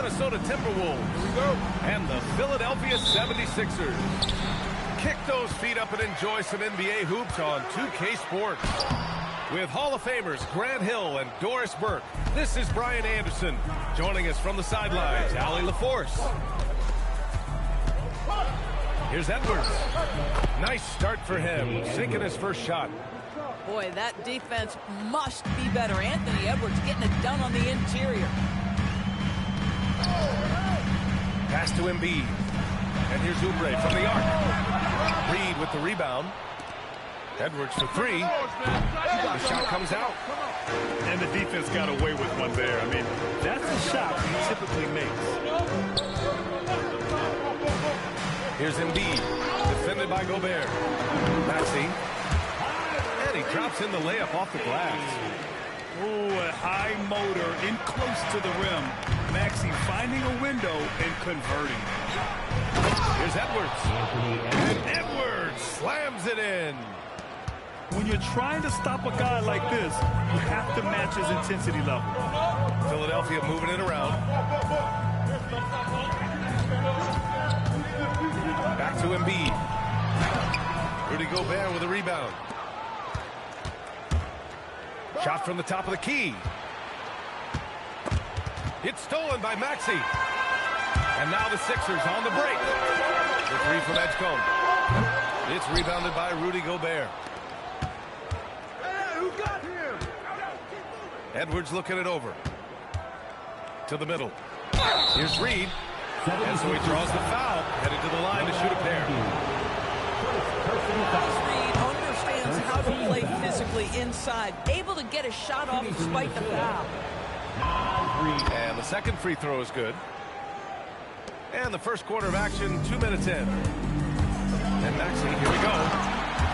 Minnesota Timberwolves and the Philadelphia 76ers. Kick those feet up and enjoy some NBA hoops on 2K Sports. With Hall of Famers Grant Hill and Doris Burke, this is Brian Anderson. Joining us from the sidelines, Allie LaForce. Here's Edwards. Nice start for him, sinking his first shot. Boy, that defense must be better. Anthony Edwards getting it done on the interior. Pass to Embiid. And here's Oubre from the arc. Reed with the rebound. Edwards for three. The shot comes out. And the defense got away with one there. I mean, that's the shot he typically makes. Here's Embiid, defended by Gobert. Maxey. And he drops in the layup off the glass. Ooh, a high motor in close to the rim. Maxey finding a window and converting. Here's Edwards. And Edwards slams it in. When you're trying to stop a guy like this, you have to match his intensity level. Philadelphia moving it around. Back to Embiid. Rudy Gobert with a rebound. Shot from the top of the key. It's stolen by Maxey. And now the Sixers on the break. The three from Edgecombe. It's rebounded by Rudy Gobert. Hey, who got him? Edwards looking it over. To the middle. Here's Reed. And so he draws the foul. Headed to the line to shoot a pair. Reed understands how to play physically inside. Able to get a shot off despite the foul. And the second free throw is good. And the first quarter of action, 2 minutes in. And Maxey, here we go.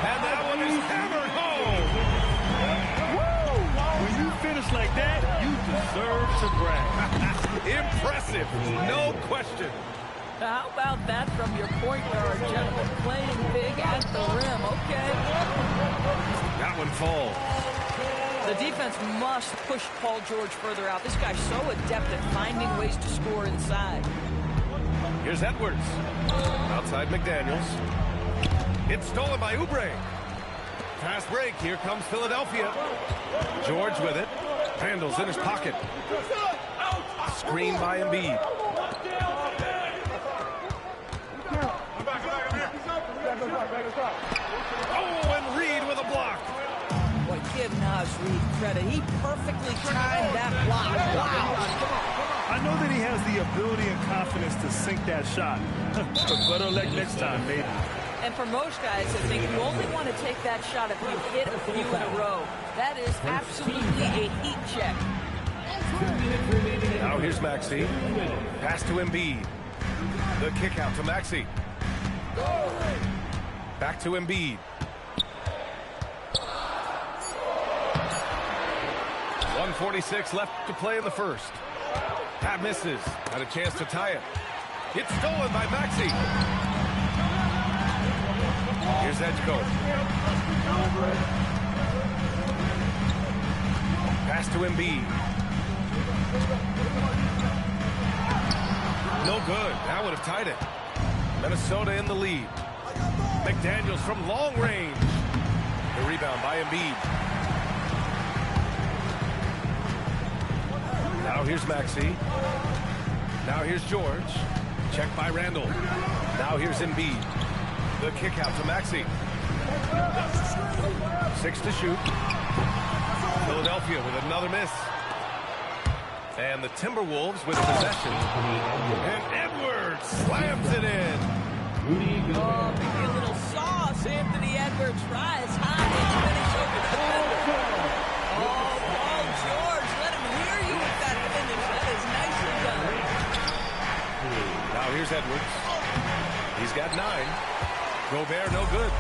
And that one is hammered home. Woo! When you finish like that, you deserve to brag. Impressive, no question. How about that from your point guard, gentlemen? Playing big at the rim, okay. That one falls. The defense must push Paul George further out. This guy's so adept at finding ways to score inside. Here's Edwards. Outside McDaniels. It's stolen by Oubre. Fast break. Here comes Philadelphia. George with it. Randall's in his pocket. Screen by Embiid. Oh, and Reed with a block. Boy, give Naz Reed credit. He perfectly timed that block. Wow. I know that he has the ability and confidence to sink that shot. But better luck next time, maybe. And for most guys, I think you only want to take that shot if you hit a few in a row. That is absolutely a heat check. Now here's Maxey. Pass to Embiid. The kick out to Maxey. Back to Embiid. 1:46 left to play in the first. That misses. Had a chance to tie it. It's stolen by Maxey. Here's Edgecombe. Pass to Embiid. No good. That would have tied it. Minnesota in the lead. McDaniels from long range. The rebound by Embiid. Now here's Maxey. Now here's George. Checked by Randall. Now here's Embiid. The kick out to Maxey. 6 to shoot. Philadelphia with another miss. And the Timberwolves with possession. And Edwards slams it in. Oh, maybe a little sauce. Anthony Edwards rise high and finish over the defender. Oh, Paul George, let him hear you with that finish. That is nicely done. Now here's Edwards. He's got 9. Gobert no good.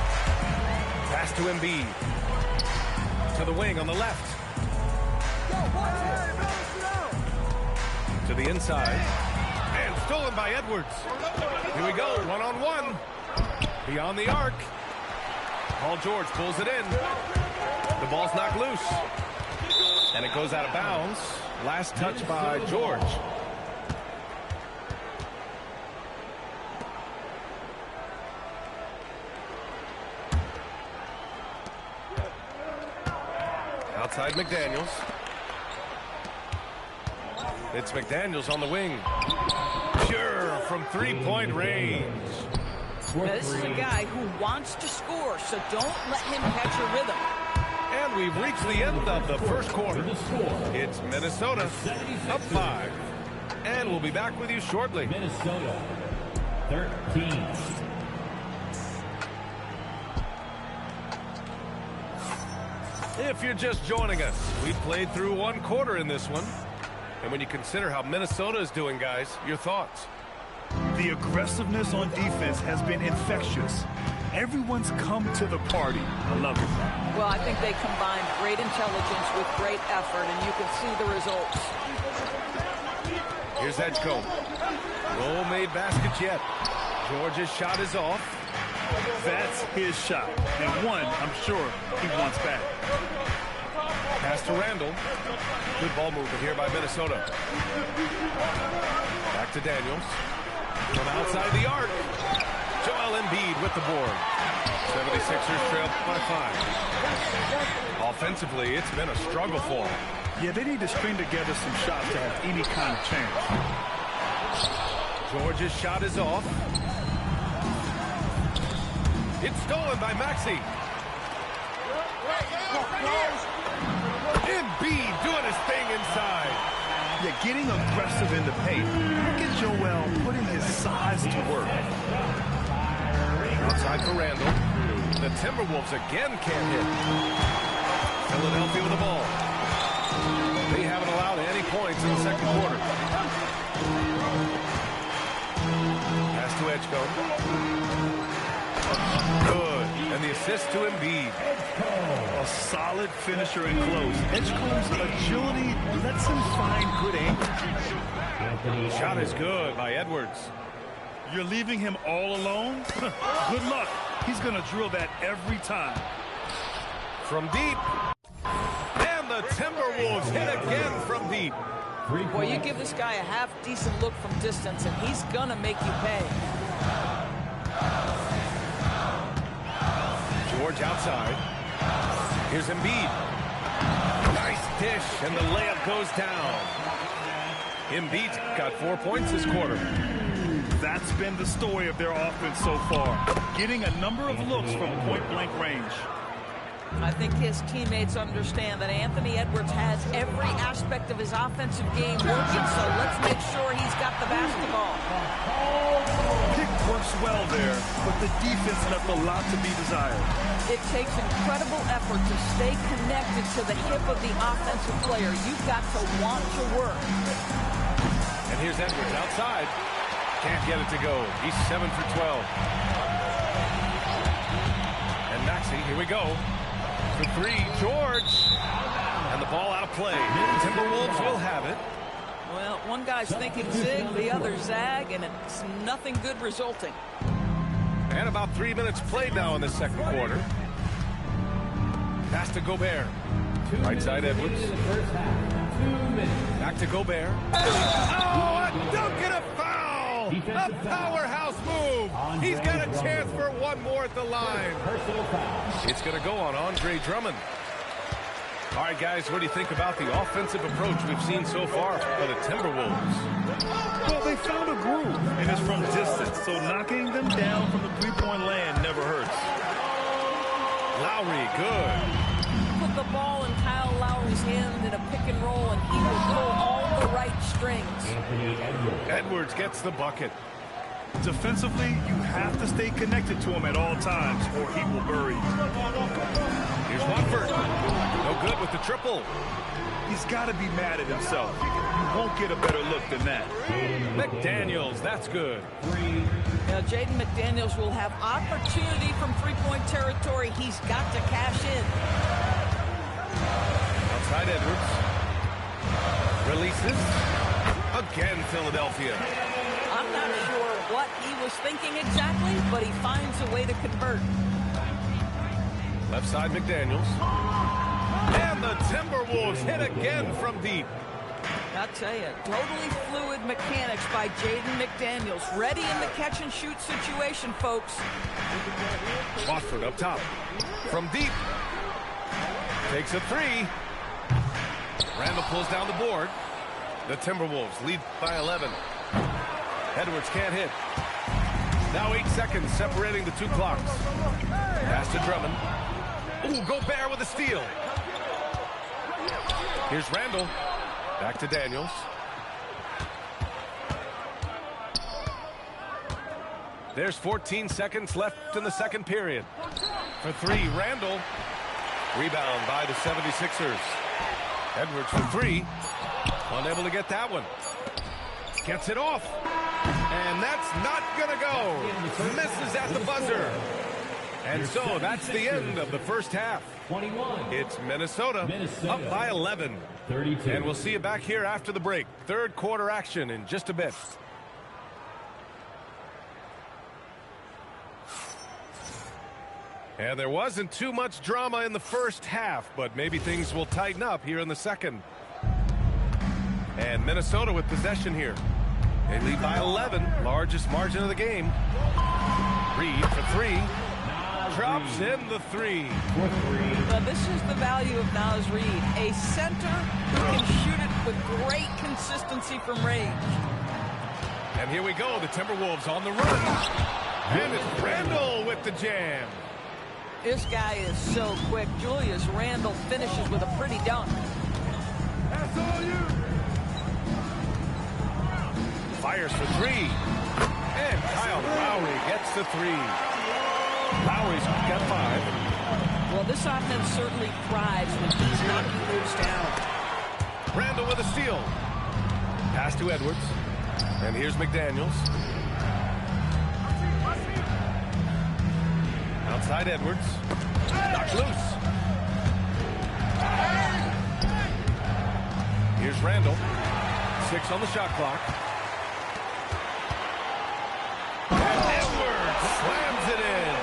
Pass to Embiid. To the wing on the left. To the inside. And stolen by Edwards. Here we go, one-on-one. Beyond the arc. Paul George pulls it in. The ball's knocked loose. And it goes out of bounds. Last touch by George. Outside McDaniels. It's McDaniels on the wing. Pure from three-point range. Now, this is a guy who wants to score, so don't let him catch a rhythm. And we've reached the end of the first quarter. It's Minnesota up 5. And we'll be back with you shortly. Minnesota 13. If you're just joining us, we played through one quarter in this one. And when you consider how Minnesota is doing, guys, your thoughts? The aggressiveness on defense has been infectious. Everyone's come to the party. I love it. Well, I think they combined great intelligence with great effort, and you can see the results. Here's Edgecombe. No made baskets yet. George's shot is off. That's his shot. And one, I'm sure, he wants back. Pass to Randall. Good ball movement here by Minnesota. Back to Daniels. From outside the arc. Joel Embiid with the board. 76ers trail by 5. Offensively, it's been a struggle for them. Yeah, they need to string together some shots to have any kind of chance. George's shot is off. It's stolen by Maxey. Embiid doing his thing inside. Yeah, getting aggressive in the paint. Look at Joel putting his size to work. Outside for Randall. The Timberwolves again can't hit. Philadelphia with the ball. They haven't allowed any points in the second quarter. Pass to Edgecombe. Good. And the assist to Embiid. A solid finisher in close. Edgecombe's agility lets him find good angles. Shot is good by Edwards. You're leaving him all alone? Good luck. He's going to drill that every time. From deep. And the Timberwolves hit again from deep. Boy, you give this guy a half-decent look from distance, and he's going to make you pay. George outside. Here's Embiid. Nice dish, and the layup goes down. Embiid's got 4 points this quarter. That's been the story of their offense so far. Getting a number of looks from point-blank range. I think his teammates understand that Anthony Edwards has every aspect of his offensive game working, so let's make sure he's got the basketball. Pick works well there, but the defense left a lot to be desired. It takes incredible effort to stay connected to the hip of the offensive player. You've got to want to work. And here's Edwards outside. Can't get it to go. He's 7 for 12. And Maxey, here we go. For 3, George. And the ball out of play. Timberwolves will have it. Well, one guy's thinking zig, the other zag, and it's nothing good resulting. And about 3 minutes played now in the second quarter. Pass to Gobert. Right side Edwards. Back to Gobert. Oh, a dunk and a foul! A powerhouse move! He's got a chance for one more at the line. It's going to go on Andre Drummond. All right, guys, what do you think about the offensive approach we've seen so far for the Timberwolves? Well, they found a groove, and it's from distance, so knocking them down from the three-point land never hurts. Lowry, good. Put the ball in Kyle Lowry's hand in a pick and roll, and he will pull all the right strings. Edwards gets the bucket. Defensively, you have to stay connected to him at all times, or he will bury you. Here's Watford. No good with the triple. He's got to be mad at himself. You won't get a better look than that. McDaniels, that's good. Now, Jaden McDaniels will have opportunity from three-point territory. He's got to cash in. Outside Edwards. Releases. Again, Philadelphia. I'm not sure what he was thinking exactly, but he finds a way to convert. Left side McDaniels. And the Timberwolves hit again from deep. I'll tell you, totally fluid mechanics by Jaden McDaniels. Ready in the catch-and-shoot situation, folks. Watford up top. From deep. Takes a 3. Randall pulls down the board. The Timberwolves lead by 11. Edwards can't hit. Now 8 seconds separating the two clocks. Pass to Drummond. Ooh, Gobert with a steal. Here's Randall. Back to Daniels. There's 14 seconds left in the second period. For three, Randall. Rebound by the 76ers. Edwards for three. Unable to get that one. Gets it off. And that's not going to go. Misses at the buzzer. And so that's the end of the first half. 21. It's Minnesota up by 11. 32. And we'll see you back here after the break. Third quarter action in just a bit. And there wasn't too much drama in the first half, but maybe things will tighten up here in the second. And Minnesota with possession here. They lead by 11, largest margin of the game. Reed for three. Drops in the three. This is the value of Naz Reid, a center who can shoot it with great consistency from range. And here we go, the Timberwolves on the run. And it's Randall with the jam. This guy is so quick. Julius Randle finishes with a pretty dunk. That's all you. Fires for three. And Kyle Lowry gets the three. Lowry's got 5. Well, this offense certainly thrives when he's knocking moves down. Randall with a steal. Pass to Edwards. And here's McDaniels. Outside Edwards. Knocked loose. Here's Randall. 6 on the shot clock. And Edwards slams it in.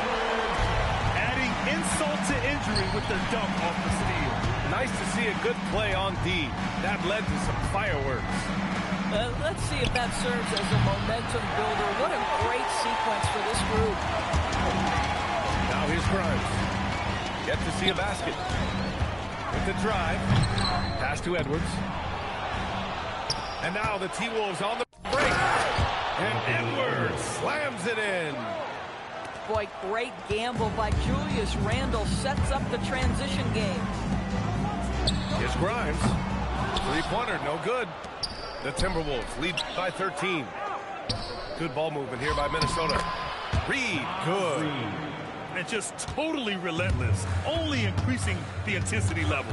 Adding insult to injury with the dunk off the steal. Nice to see a good play on D. That led to some fireworks. Let's see if that serves as a momentum builder. What a great sequence for this group. Now here's Grimes. Get to see a basket. With the drive. Pass to Edwards. And now the T-Wolves on the break. And Edwards slams it in. Boy, great gamble by Julius Randle. Sets up the transition game. Here's Grimes. Three-pointer, no good. The Timberwolves lead by 13. Good ball movement here by Minnesota. Reed, good. And just totally relentless, only increasing the intensity level.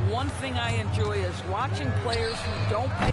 One thing I enjoy is watching players who don't pay.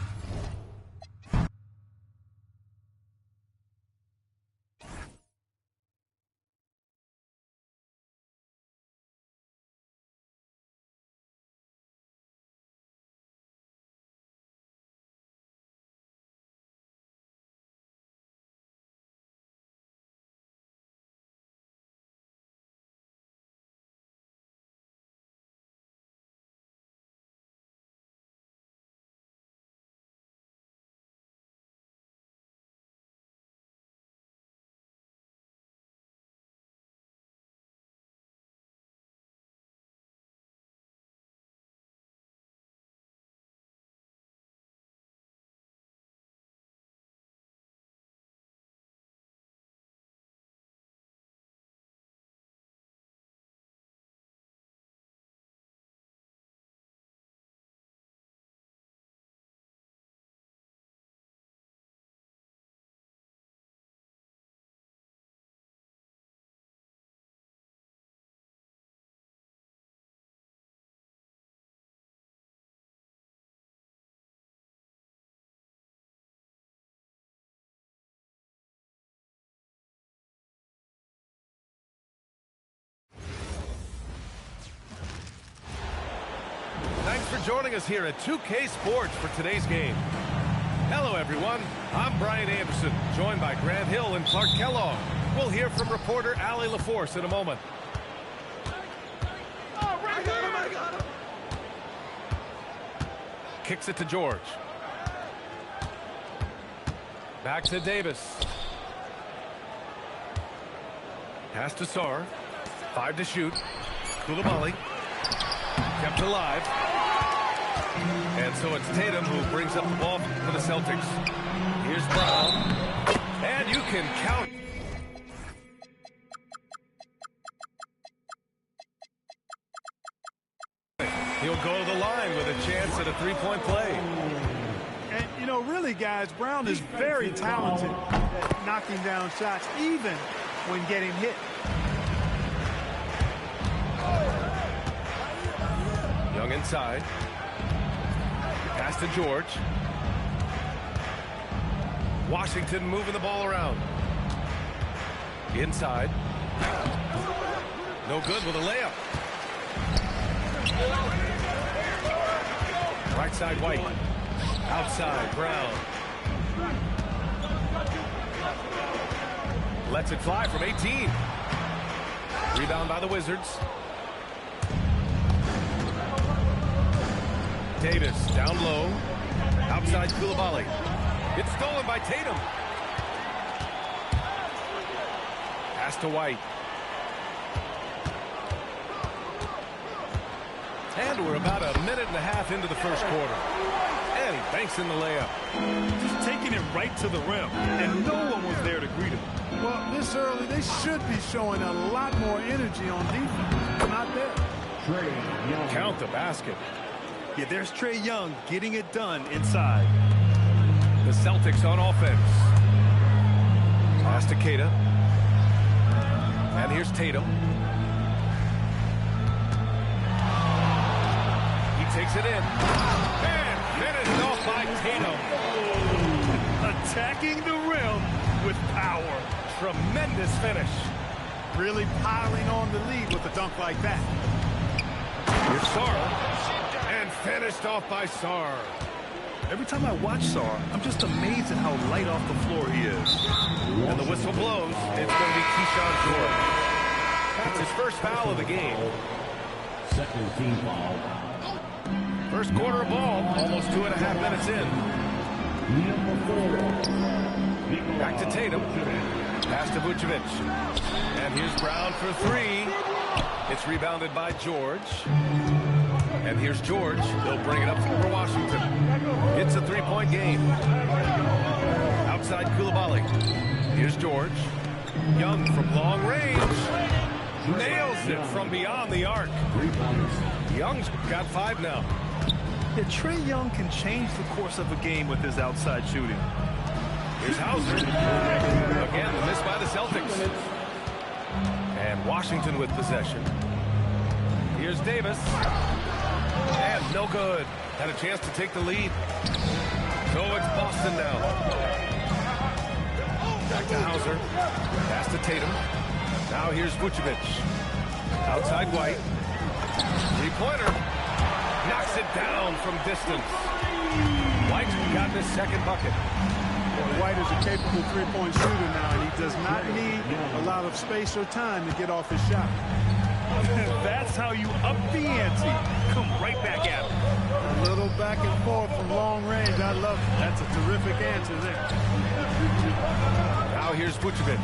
Thanks for joining us here at 2K Sports for today's game. Hello, everyone. I'm Brian Anderson, joined by Grant Hill and Clark Kellogg. We'll hear from reporter Allie LaForce in a moment. Kicks it to George. Back to Davis. Pass to Sarr. 5 to shoot. Koulibaly. Kept alive. And so it's Tatum who brings up the ball for the Celtics. Here's Brown. And you can count. He'll go to the line with a chance at a three-point play. And, you know, really, guys, Brown is very talented at knocking down shots, even when getting hit. Young inside. Pass to George. Washington moving the ball around. Inside. No good with a layup. Right side, White. Outside, Brown. Lets it fly from 18. Rebound by the Wizards. Davis down low. Outside Coulibaly. It's stolen by Tatum. Pass to White. And we're about a minute and a half into the first quarter. And he banks in the layup. Just taking it right to the rim, and no one was there to greet him. Well, this early, they should be showing a lot more energy on defense. Not there. Count the basket. Yeah, there's Trae Young getting it done inside. The Celtics on offense. Pass to Keita. And here's Tatum. He takes it in. And finished off by Tatum. Attacking the rim with power. Tremendous finish. Really piling on the lead with a dunk like that. Here's Sarr. And finished off by Sarr. Every time I watch Sarr, I'm just amazed at how light off the floor he is. And the whistle blows. It's going to be Keyshawn George. That's his first foul of the game. Second team foul. First quarter of ball, almost 2.5 minutes in. Back to Tatum. Pass to Vucevic. And here's Brown for three. It's rebounded by George. And here's George. He'll bring it up for Washington. It's a three-point game. Outside Coulibaly. Here's George. Young from long range. Nails it from beyond the arc. Young's got 5 now. Yeah, Trae Young can change the course of a game with his outside shooting. Here's Hauser. Again, the miss by the Celtics. And Washington with possession. Here's Davis. And no good. Had a chance to take the lead. So it's Boston now. Back to Hauser. Pass to Tatum. Now here's Vucevic. Outside White. Three-pointer. Knocks it down from distance. White's gotten his second bucket. Well, White is a capable three-point shooter now, and he does not need a lot of space or time to get off his shot. That's how you up the ante. Come right back at him. A little back and forth from long range. I love it. That's a terrific answer there. Now here's Vucevic.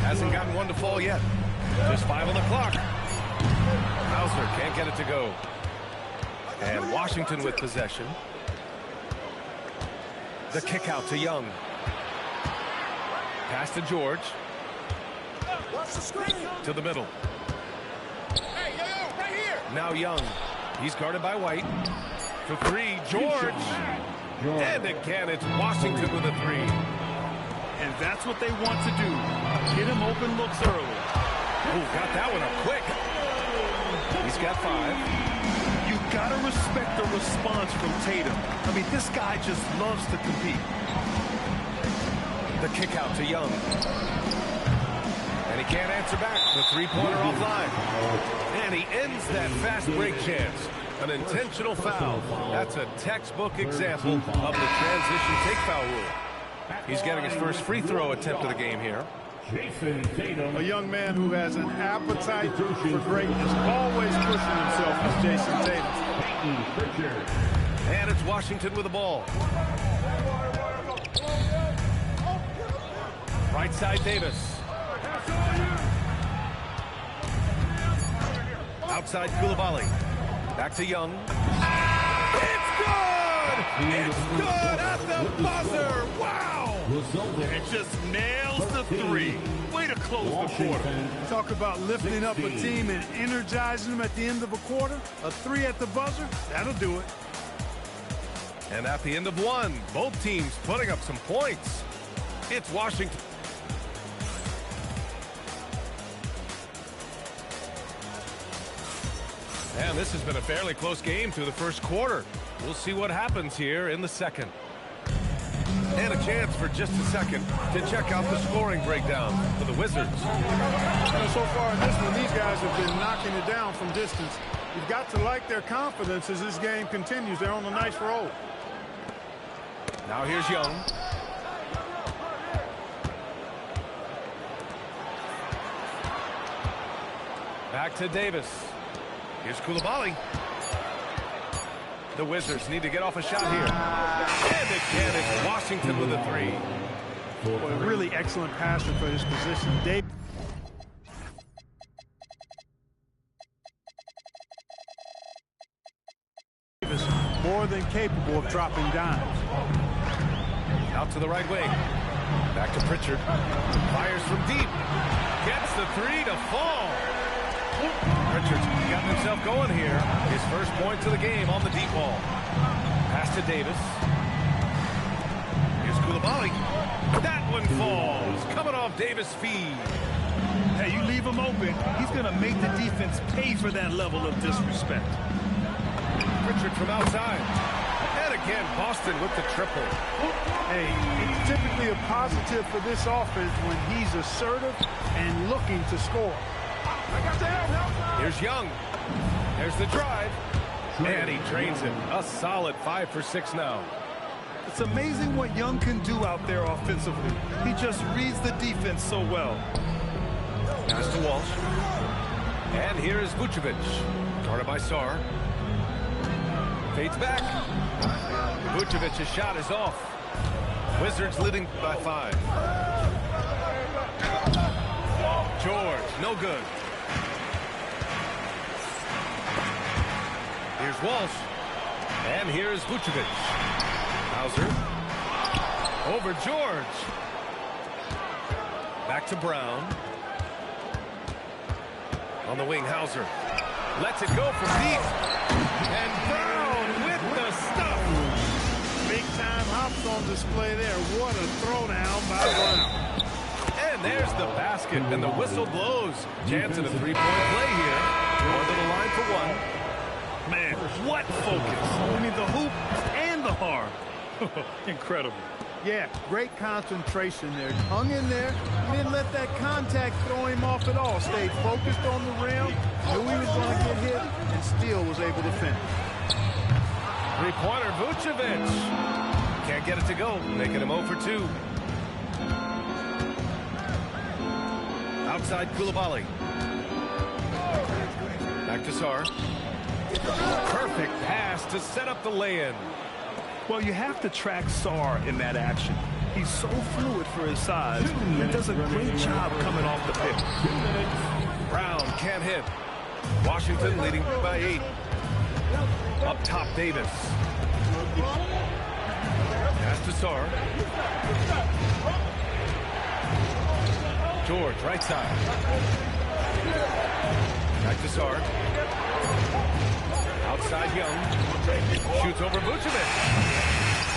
Hasn't gotten one to fall yet. Just 5 on the clock. Hauser can't get it to go. And Washington with possession. The kick out to Young. Pass to George. To the middle. Now Young. He's guarded by White. For three, George. And again, it's Washington with a three. And that's what they want to do. Get him open looks early. Ooh, got that one up quick. He's got 5. You gotta respect the response from Tatum. I mean, this guy just loves to compete. The kick out to Young. And he can't answer back. The three-pointer offline. And he ends that fast break chance. An intentional foul. That's a textbook example of the transition take foul rule. He's getting his first free throw attempt of the game here. A young man who has an appetite for greatness, always pushing himself, is Jason Tatum. And it's Washington with the ball. Right side, Davis. Outside, Coulibaly. Back to Young. good! It's good at the buzzer! Wow! And just nails the three. Way to close the quarter. Talk about lifting up a team and energizing them at the end of a quarter. A three at the buzzer, that'll do it. And at the end of one, both teams putting up some points. It's Washington. And this has been a fairly close game through the first quarter. We'll see what happens here in the second. And a chance for just a second to check out the scoring breakdown for the Wizards. So far in this one, these guys have been knocking it down from distance. You've got to like their confidence as this game continues. They're on a nice roll. Now here's Young. Back to Davis. Here's Coulibaly. The Wizards need to get off a shot here. And again, it's Washington with a three. Boy, a really excellent passer for his position. Davis. More than capable of dropping dimes. Out to the right wing. Back to Pritchard. Fires from deep. Gets the three to fall. Pritchard's got himself going here. His first points of the game on the deep ball. Pass to Davis. Here's Coulibaly. That one falls. Coming off Davis' feed. Hey, you leave him open, he's going to make the defense pay for that level of disrespect. Pritchard from outside. And again, Boston with the triple. Hey, it's typically a positive for this offense when he's assertive and looking to score. Here's Young. There's the drive. And he drains it. A solid 5 for 6 now. It's amazing what Young can do out there offensively. He just reads the defense so well. Pass to Walsh. And here is Vucevic. Guarded by Sarr. Fades back. Vucevic's shot is off. Wizards leading by 5. George, no good. Here's Walsh. And here's Vucevic. Hauser. Over George. Back to Brown. On the wing, Hauser. Lets it go from deep. And Brown with the stuff. Big time hops on display there. What a throwdown by Brown. And there's the basket, and the whistle blows. Chance at a three-point play here. Going to the line for one. Man, what focus. I mean, the hoop and the harm. Incredible. Yeah, great concentration there. Hung in there. Didn't let that contact throw him off at all. Stayed focused on the rim. Knew he was going to get hit and still was able to finish. Three-pointer, Vucevic. Can't get it to go. Making him 0 for 2. Outside Coulibaly. Back to Sarr. Perfect pass to set up the lay-in. Well, you have to track Sarr in that action. He's so fluid for his size and does a great job coming off the pick. Brown can't hit. Washington leading by 8. Up top, Davis. Pass to Sarr. George, right side. Back to Sarr. Outside Young. Shoots over Vucevic.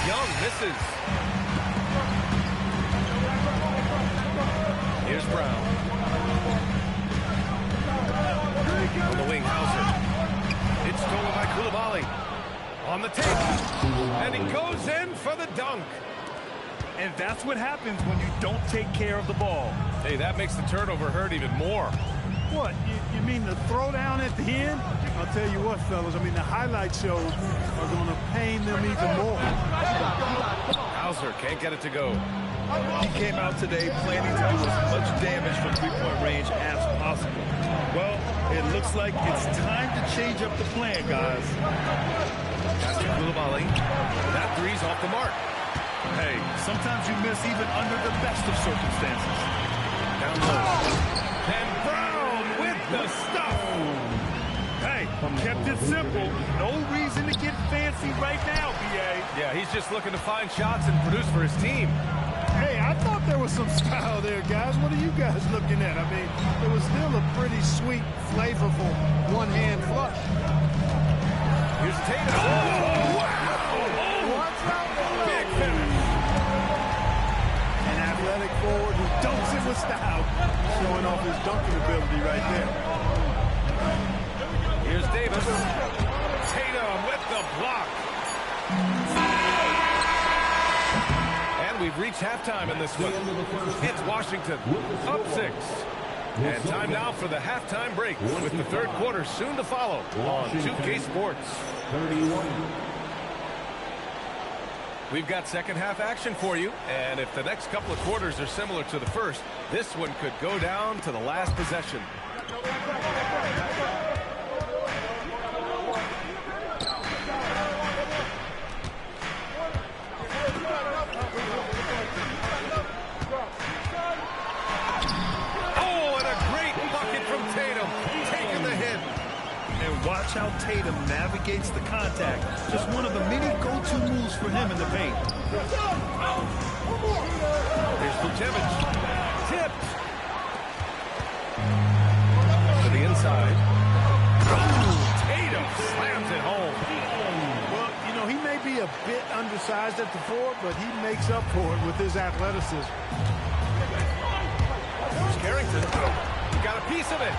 Young misses. Here's Brown. On the wing, Hauser. It's stolen by Coulibaly. On the take. And he goes in for the dunk. And that's what happens when you don't take care of the ball. Hey, that makes the turnover hurt even more. What? You mean the throwdown at the end? I'll tell you what, fellas. I mean, the highlight shows are going to pain them even more. Hauser can't get it to go. He came out today planning to do as much damage from three-point range as possible. Well, it looks like it's time to change up the plan, guys. Pass to Coulibaly. That three's off the mark. Hey, sometimes you miss even under the best of circumstances. Down low. And Brown with the stuff. Hey, kept it simple. No reason to get fancy right now, B.A. Yeah, he's just looking to find shots and produce for his team. Hey, I thought there was some style there, guys. What are you guys looking at? I mean, it was still a pretty sweet, flavorful one-hand flush. Here's Tatum. Oh, wow! Watch out, Big finish. an athletic forward who dunks it with style, showing off his dunking ability right there. Here's Davis. Tatum with the block. And we've reached halftime in this one. It's Washington up 6. And time now for the halftime break with the third quarter soon to follow on 2K Sports. 31. We've got second half action for you, and if the next couple of quarters are similar to the first, this one could go down to the last possession. Oh, and a great bucket from Tatum, taking the hit. And watch how Tatum navigates the contact. Just one of the many go-to moves for him in the paint. Here's Vucevic. Tipped. To the inside. Tatum slams it home. Well, you know, he may be a bit undersized at the 4, but he makes up for it with his athleticism. Here's Carrington. He got a piece of it.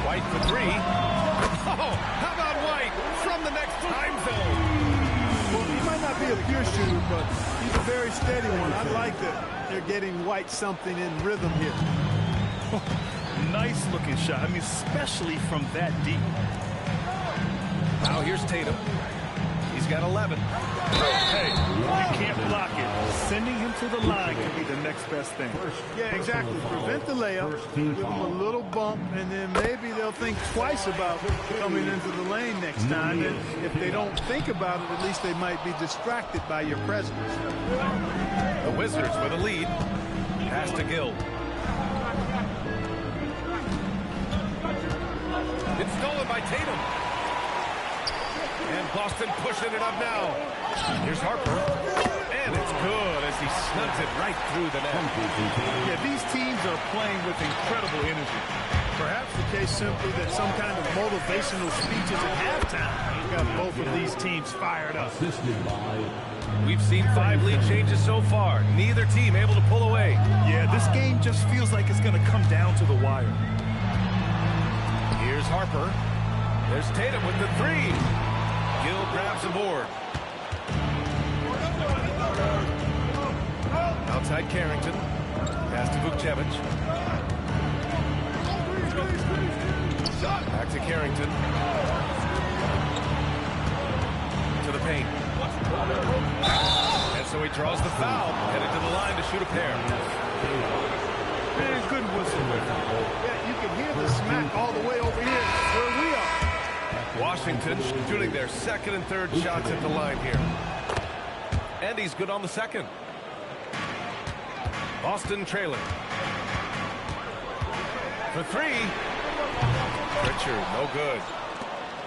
White for 3. Oh, how about White from the next time zone? Well, he might not be a pure shooter, but he's a very steady one. I like that they're getting White something in rhythm here. Nice looking shot. I mean, especially from that deep. Now here's Tatum. He's got 11. Hey, you can't block it. Sending him to the line can be the next best thing. Yeah, exactly. Prevent the layup, give them a little bump, and then maybe they'll think twice about coming into the lane next time. And if they don't think about it, at least they might be distracted by your presence. The Wizards with a lead. Pass to Gill. It's stolen by Tatum. And Boston pushing it up now. Here's Harper. And it's good as he snugs it right through the net. Yeah, these teams are playing with incredible energy. Perhaps the case simply that some kind of motivational speeches at halftime got both of these teams fired up. Assisted by We've seen 5 lead changes so far. Neither team able to pull away. Yeah, this game just feels like it's going to come down to the wire. Here's Harper. There's Tatum with the 3. Gill grabs the board. Outside Carrington. Pass to Vucevic. Back to Carrington. To the paint. And so he draws the foul. Headed to the line to shoot a pair. Man, good whistle with him. Yeah, you can hear the smack all the way over here where we are. Washington shooting their second and third shots at the line here. And he's good on the second. Boston trailing. For 3. Pritchard, no good.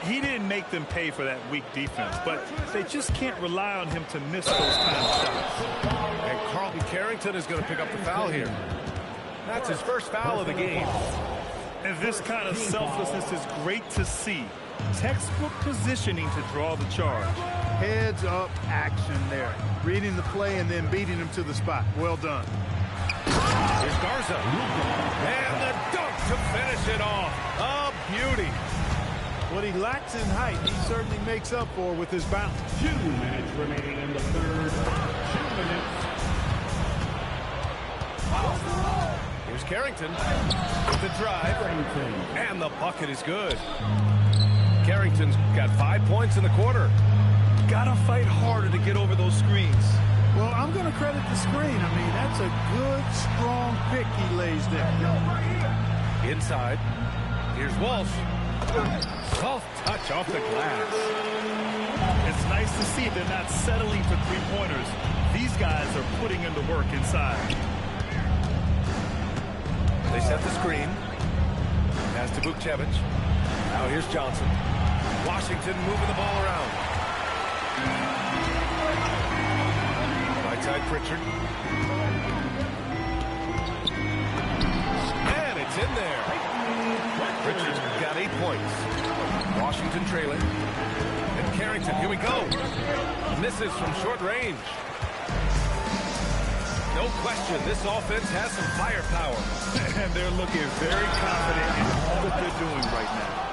He didn't make them pay for that weak defense, but they just can't rely on him to miss those kind of shots. And Carlton Carrington is going to pick up the foul here. That's his first foul of the game. And this kind of selflessness is great to see. Textbook positioning to draw the charge. Heads up action there. Reading the play and then beating him to the spot. Well done. Here's Garza. And the dunk to finish it off. A beauty. What he lacks in height, he certainly makes up for with his bounce. 2 minutes remaining in the third. 2 minutes. Here's Carrington with the drive. And the bucket is good. Carrington's got 5 points in the quarter. Gotta fight harder to get over those screens. Well, I'm going to credit the screen. I mean, that's a good, strong pick he lays there. Inside. Here's Walsh. Soft touch off the glass. It's nice to see they're not settling for three-pointers. These guys are putting in the work inside. They set the screen. Pass to Vucevic. Now here's Johnson. Washington moving the ball around. Right side Pritchard. And it's in there. Pritchard's got 8 points. Washington trailing. And Carrington, here we go. Misses from short range. No question, this offense has some firepower. And they're looking very confident in all that they're doing right now.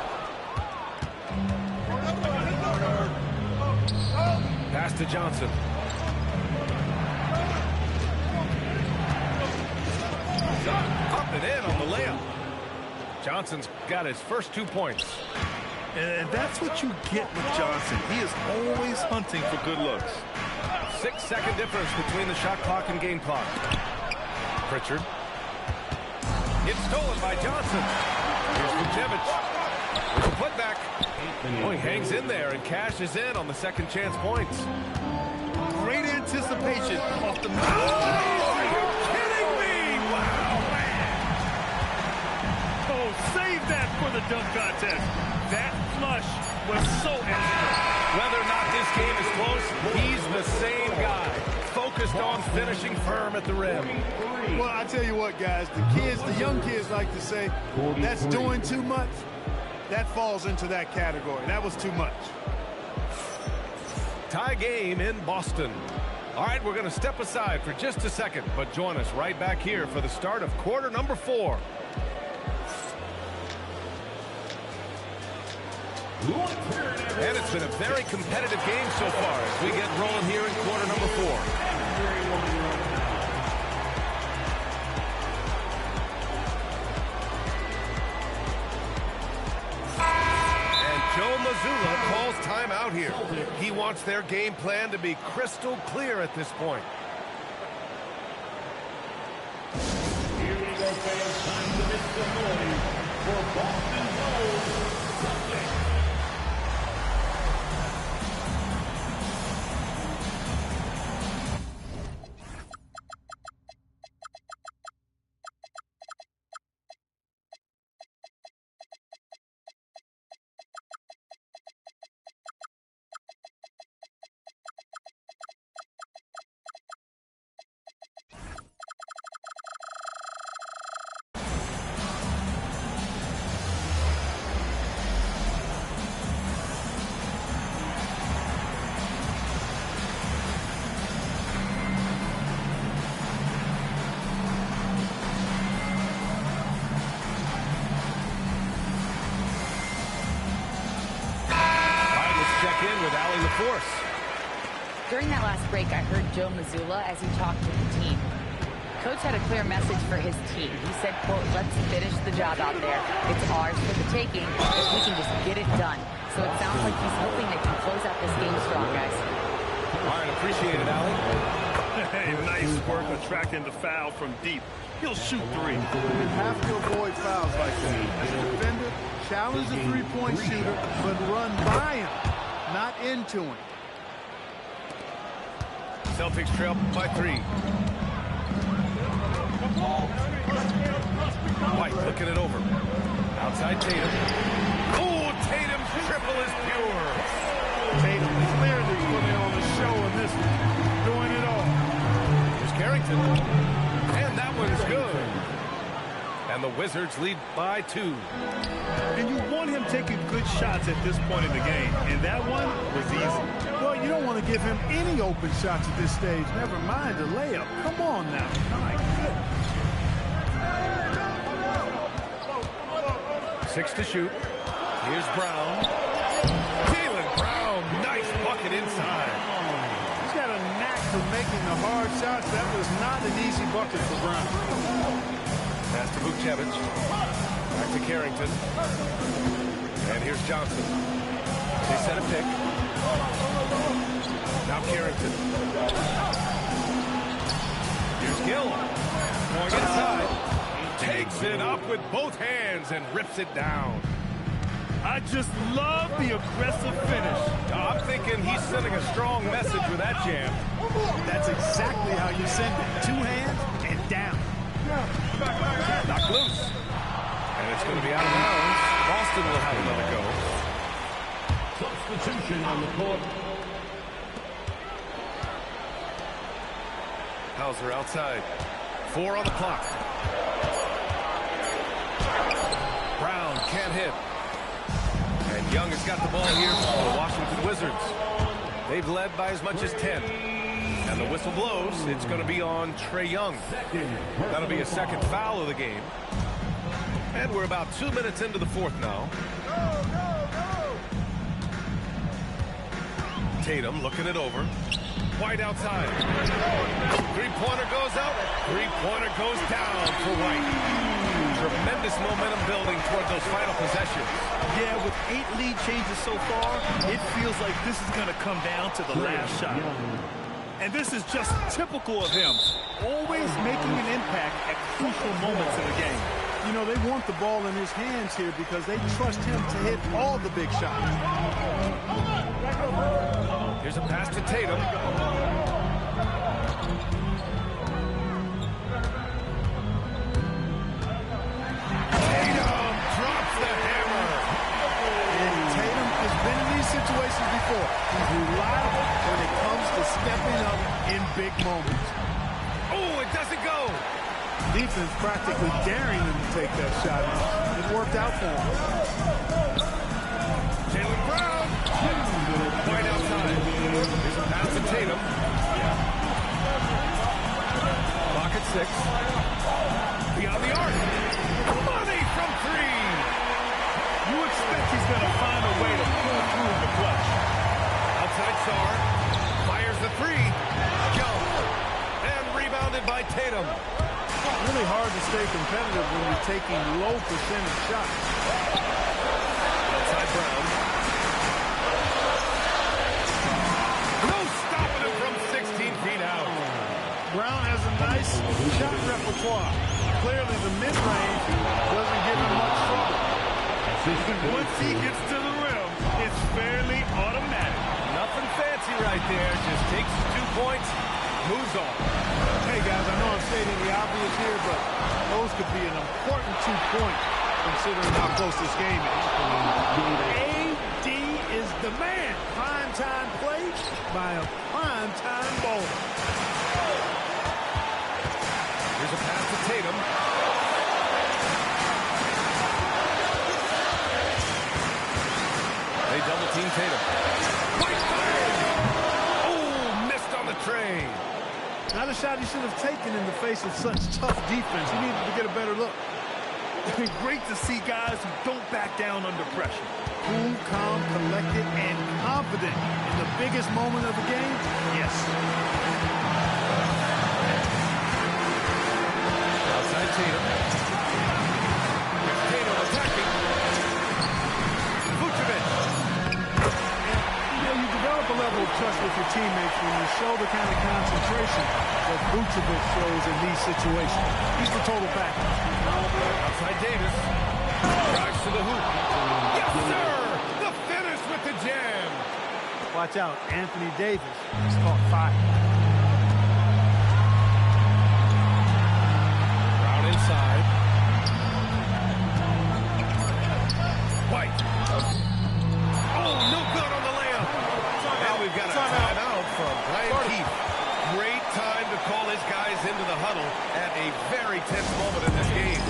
Pass to Johnson. Up and in on the layup. Johnson's got his first 2 points. And that's what you get with Johnson. He is always hunting for good looks. 6-second difference between the shot clock and game clock. Pritchard. It's stolen by Johnson. Here's Vucevic. With a putback. Oh, he hangs in there and cashes in on the second chance points. Great anticipation off the... Oh, are you kidding me? Wow, man. Oh, save that for the dunk contest. That flush was so excellent. Whether or not this game is close, he's the same guy. Focused on finishing firm at the rim. Well, I tell you what, guys, the young kids like to say, that's doing too much. That falls into that category. That was too much. Tie game in Boston. All right, we're going to step aside for just a second, but join us right back here for the start of quarter number 4. And it's been a very competitive game so far as we get rolling here in quarter number 4. And Joe Mazzulla calls timeout here. He wants their game plan to be crystal clear at this point. Here we go, fans. Time to make some noise for Boston Celtics. During that last break, I heard Joe Mazzulla as he talked to the team. Coach had a clear message for his team. He said, quote, let's finish the job out there. It's ours for the taking if we can just get it done. So it sounds like he's hoping they can close out this game strong, guys. All right, appreciate it, Allie. Hey, nice work attracting the foul from deep. He'll shoot 3. You have to avoid fouls like that. As a defender, challenge the three-point shooter, but run by him, not into him. Celtics trail by 3. White looking it over. Outside Tatum. Oh, Tatum's triple is pure. Tatum clearly putting on the show in this one. Doing it all. Here's Carrington. And that one's good. And the Wizards lead by 2. And you want him taking good shots at this point in the game. And that one was easy. Well, you don't want to give him any open shots at this stage. Never mind a layup. Come on now. My goodness. 6 to shoot. Here's Brown. Jaylen Brown. Nice bucket inside. He's got a knack for making the hard shots. That was not an easy bucket for Brown. Pass to Vucevic. Back to Carrington. And here's Johnson. They set a pick. Now Carrington. Here's Gill. Going inside. Takes it up with both hands and rips it down. I just love the aggressive finish. I'm thinking he's sending a strong message with that jam. That's exactly how you send it. 2 hands and down. Knocked loose. And it's going to be out of bounds. Boston Boston will have another go. Substitution on the court. Hauser outside. 4 on the clock. Brown can't hit. And Young has got the ball here for the Washington Wizards. They've led by as much as 10. And the whistle blows. It's going to be on Trae Young. That'll be a second foul of the game. And we're about 2 minutes into the fourth now. Tatum looking it over. White outside. Three-pointer goes up. Three-pointer goes down for White. Tremendous momentum building toward those final possessions. Yeah, with 8 lead changes so far, it feels like this is going to come down to the last shot. And this is just typical of him, always making an impact at crucial moments in the game. You know, they want the ball in his hands here because they trust him to hit all the big shots. Here's a pass to Tatum. Tatum drops the hammer. And Tatum has been in these situations before. He's reliable when it comes to stepping up in big moments. Oh, it doesn't go. Defense practically daring him to take that shot. It worked out for him. Jaylen Brown. White outside. Here's a pass to Tatum. Clock at 6. Beyond the arc. Money from 3. You expect he's going to find a way to pull through in the clutch. Outside Sarr. Fires the 3. Young. And rebounded by Tatum. Really hard to stay competitive when you're taking low percentage shots. Outside Brown. No stopping him from 16 feet out. Brown has a nice shot repertoire. Clearly the mid-range doesn't give him much trouble. Once he gets to the rim, it's fairly automatic. Nothing fancy right there. Just takes 2 points, moves on. Hey guys, I know I'm stating the obvious here, but those could be an important 2 points considering how close this game is. AD is the man. Prime-time play by a prime-time bowler. Here's a pass to Tatum. They double-team Tatum. White fire! Oh, missed on the tray. Not a shot he should have taken in the face of such tough defense. He needed to get a better look. It's great to see guys who don't back down under pressure. Cool, calm, collected, and confident in the biggest moment of the game. Yes. Outside Tatum. Here's Tatum attacking. Vucevic. You know, you develop a level of trust with your teammates when you show the kind of concentration that Vucevic shows in these situations. He's the total package. Outside Davis. Drives to the hoop. Yes, sir! The finish with the jam. Watch out, Anthony Davis has caught fire. Brown inside. White. Oh, no good on the layup. And we've got a timeout from Brian Keefe. Great time to call his guys into the huddle at a very tense moment in this game.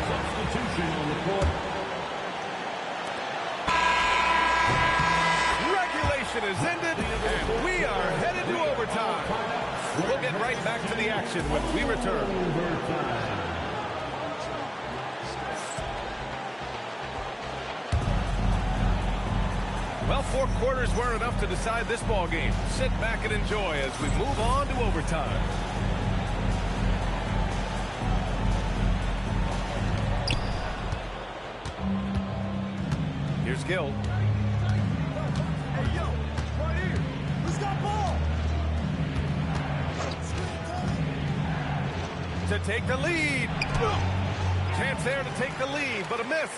Substitution on the court. Regulation is ended, and we are headed to overtime. We'll get right back to the action when we return. Well, 4 quarters weren't enough to decide this ball game. Sit back and enjoy as we move on to overtime. Here's Gill. Hey, yo, right here. Who's got ball? To take the lead. Chance there to take the lead, but a miss.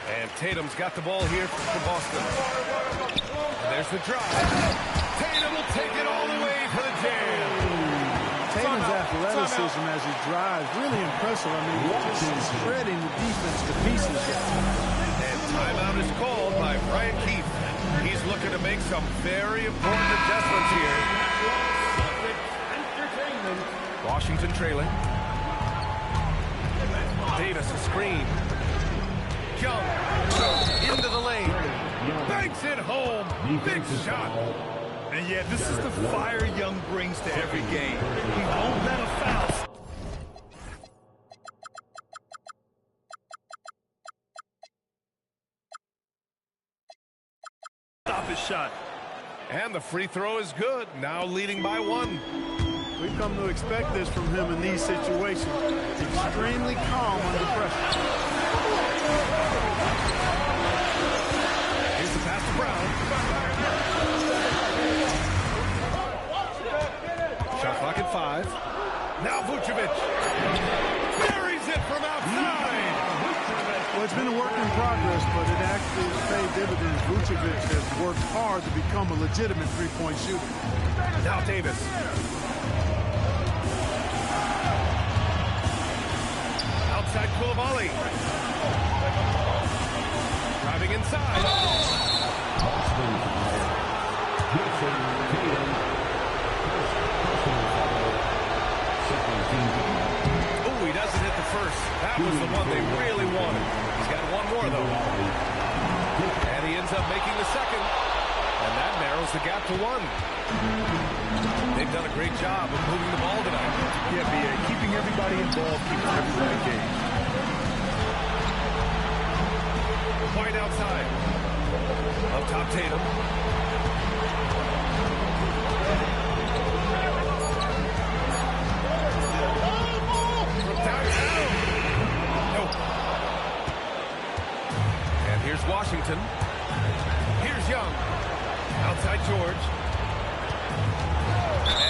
And Tatum's got the ball here for Boston. And there's the drive. Tatum will take it all the way to the jam. Tatum's athleticism as he drives, really impressive. I mean, just shredding the defense to pieces there. And timeout is called by Brian Keefe. He's looking to make some very important adjustments here. Washington trailing. Davis a screen. Young into the lane. Banks it home. Big shot. And yeah, this is the fire Young brings to every game. He won't let a foul. Stop his shot. And the free throw is good. Now leading by 1. We've come to expect this from him in these situations. Extremely calm under pressure. Here's the pass to Brown. Shot clock at 5. Now Vucevic. Buries it from outside. Well, it's been a work in progress, but it actually has paid dividends. Vucevic has worked hard to become a legitimate three-point shooter. Now Davis. Outside Koulibaly. Driving inside. Oh, he doesn't hit the first. That was the one they really wanted. He's got one more, though. And he ends up making the second. And that narrows the gap to 1. They've done a great job of moving the ball tonight. Yeah, B.A. Keeping everybody involved, keeping everybody engaged. Point outside. Up top, Tatum. From downtown. Nope. And here's Washington. Here's Young. Outside George.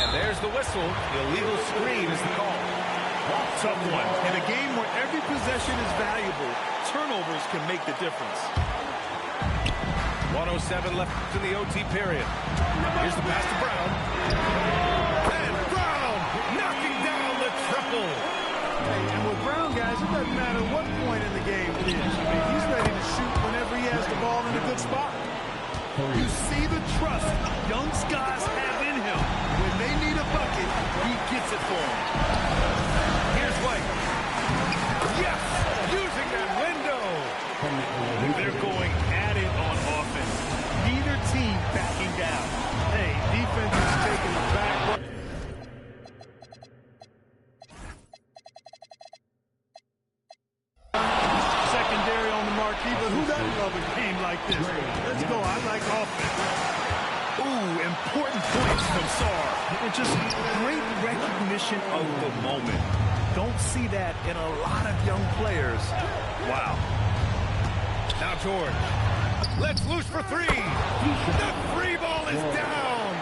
And there's the whistle. Illegal screen is the call. Tough one. In a game where every possession is valuable, turnovers can make the difference. 1:07 left in the OT period. Here's the pass to Brown. And Brown knocking down the triple. And with Brown, guys, it doesn't matter what point in the game it is. I mean, he's ready to shoot whenever he has the ball in a good spot. You see the trust young guys have in him. When they need a bucket, he gets it for them. Here's White. Yes! Using that window. They're going at it on offense. Neither team backing down. Hey, defense is taking the back. Secondary on the marquee, but who doesn't love a game like this? Let's go. I like offense. Ooh, important points from Sarr. And just great recognition of the moment. Don't see that in a lot of young players. Wow. Now George. Let's loose for 3. The free ball is down.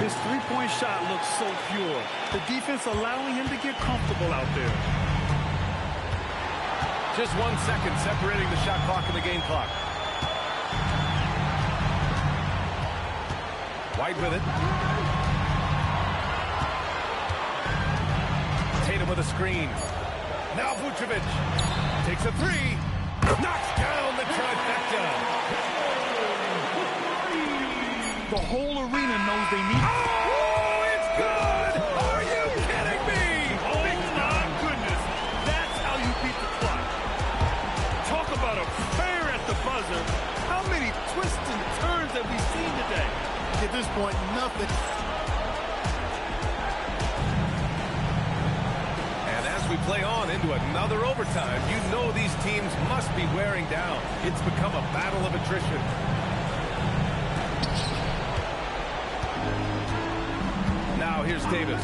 His three-point shot looks so pure. The defense allowing him to get comfortable out there. Just 1 second separating the shot clock and the game clock. White with it. Tatum with a screen. Now Vucevic takes a 3. Knocks down the trifecta. The whole arena knows they need. Oh, it's good! Are you kidding me? Oh, my goodness. That's how you beat the clock. Talk about a fair at the buzzer. How many twists and turns have we seen today? At this point, nothing. And as we play on into another overtime, you know these teams must be wearing down. It's become a battle of attrition. Now here's Davis.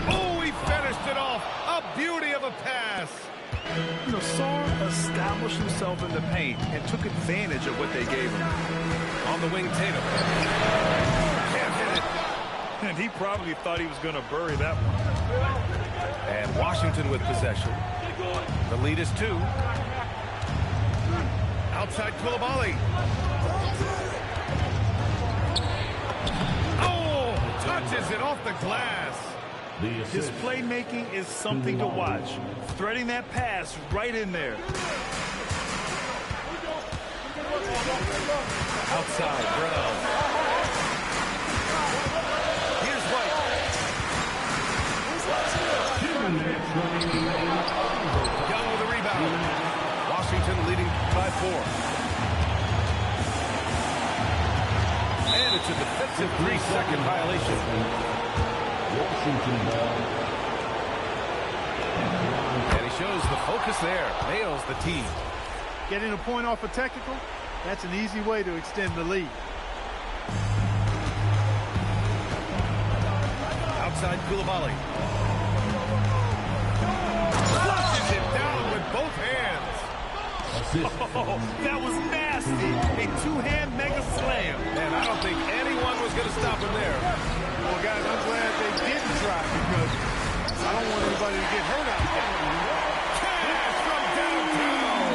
Oh, he finished it off. A beauty of a pass. You know, Sarr established himself in the paint and took advantage of what they gave him. On the wing, Tatum. Can't hit it. And he probably thought he was going to bury that one. And Washington with possession. The lead is 2. Outside Koulibaly. Oh, touches it off the glass. His playmaking is something to watch. Threading that pass right in there. Outside, Brown. Here's White. Young with the rebound. Washington leading by 4. And it's a defensive 3-second violation. Washington ball. And he shows the focus there. Nails the tee. Getting a point off a technical, that's an easy way to extend the lead. Outside Koulibaly. Flushes it down with both hands. Oh, that was nasty. A two-hand mega slam. And I don't think anyone was going to stop him there. Well, guys, I'm glad they didn't try because I don't want anybody to get hurt out there. Cash from downtown.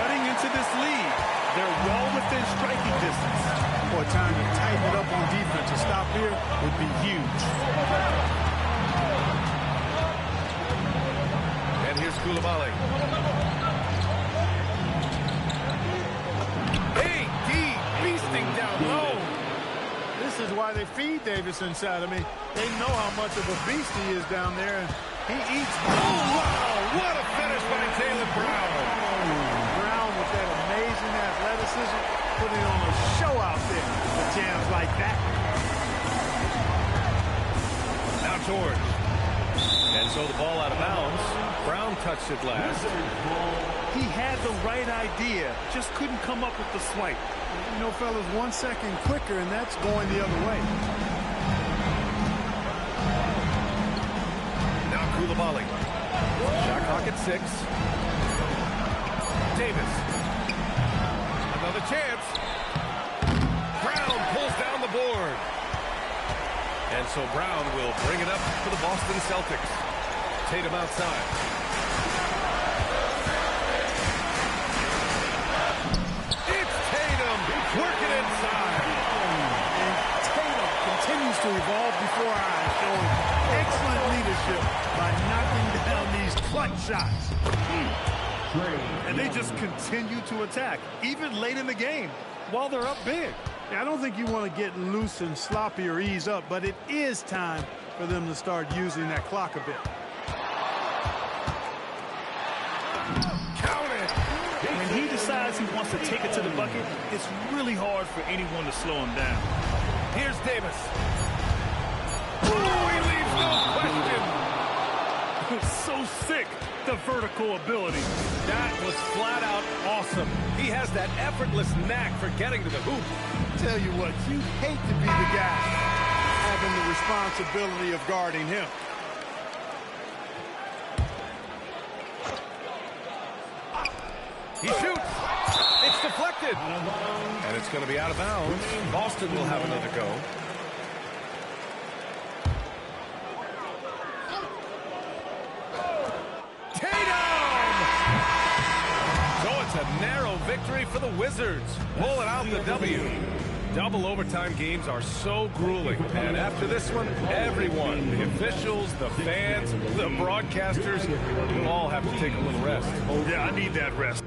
Cutting into this lead. They're well within striking distance. Boy, time to tighten it up on defense. A stop here would be huge. And here's Koulibaly. AD beasting down low. This is why they feed Davis inside. I mean, they know how much of a beast he is down there, and he eats. Oh, wow. What a finish by Taylor Brown. Brown with that amazing athleticism, putting on a show out there with jams like that. Now George. And so the ball out of bounds. Brown touched it last. He had the right idea, just couldn't come up with the swipe. You know, fellas, 1 second quicker, and that's going the other way. Now Koulibaly. Shot clock at 6. Davis. Another chance. Brown pulls down the board. And so Brown will bring it up for the Boston Celtics. Tatum outside. It's Tatum working inside. And Tatum continues to evolve before our eyes, showing excellent leadership by knocking down these clutch shots. And they just continue to attack, even late in the game, while they're up big. I don't think you want to get loose and sloppy or ease up, but it is time for them to start using that clock a bit. Count it. When he decides he wants to take it to the bucket, it's really hard for anyone to slow him down. Here's Davis. Oh, he leaves no question. So sick, the vertical ability. That was flat out awesome. He has that effortless knack for getting to the hoop. Tell you what, you hate to be the guy having the responsibility of guarding him. He shoots. It's deflected. And it's going to be out of bounds. Boston will have another go. So it's a narrow victory for the Wizards, pulling out the W. Double overtime games are so grueling, and after this one, everyone, the officials, the fans, the broadcasters, all have to take a little rest. Yeah, I need that rest.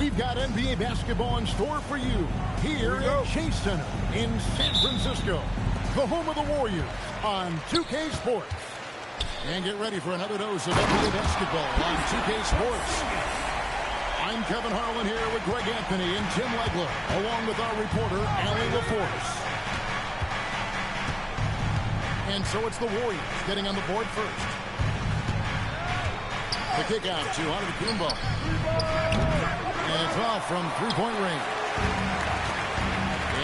We've got NBA basketball in store for you here at Chase Center in San Francisco, the home of the Warriors on 2K Sports. And get ready for another dose of NBA basketball on 2K Sports. I'm Kevin Harlan here with Greg Anthony and Tim Legler, along with our reporter, Allie LaForce. And so it's the Warriors getting on the board first. The kick out to Antetokounmpo. And it's off from three-point range.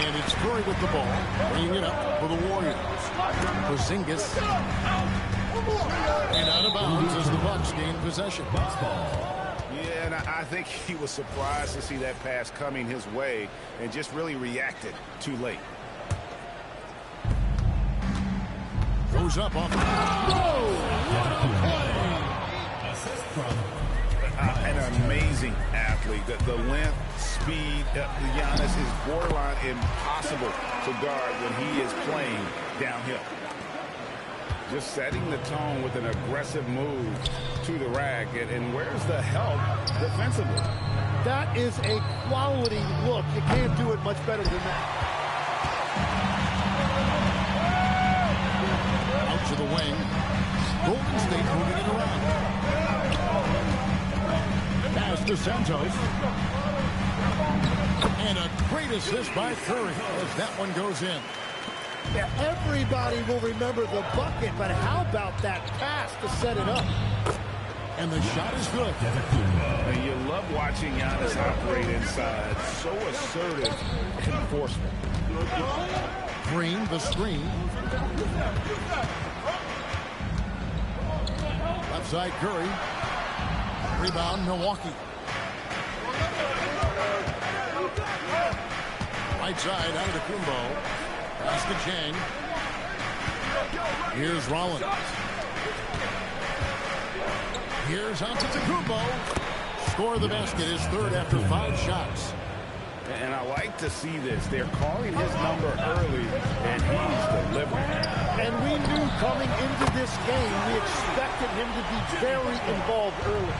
And it's Curry with the ball, bringing it up for the Warriors. Porzingis. And out of bounds as the Bucks gain possession. Yeah, and I think he was surprised to see that pass coming his way and just really reacted too late. Goes up off the an amazing athlete. The length, speed, Giannis is borderline impossible to guard when he is playing downhill. Just setting the tone with an aggressive move to the rack. And where's the help defensively? That is a quality look. You can't do it much better than that. Out to the wing. Golden State moving it around. Pass to Santos. And a great assist by Curry as that one goes in. Yeah, everybody will remember the bucket, but how about that pass to set it up? And the shot is good. And you love watching Giannis operate inside. So assertive and forceful. Green, the screen. Left side, Curry. Rebound, Milwaukee. Right side, Antetokounmpo. Pass to Chang. Here's Rollins. Here's Antetokounmpo. Score the basket is third after 5 shots. And I like to see this. They're calling his number early, and he's delivering. And we knew coming into this game, we expected him to be very involved early.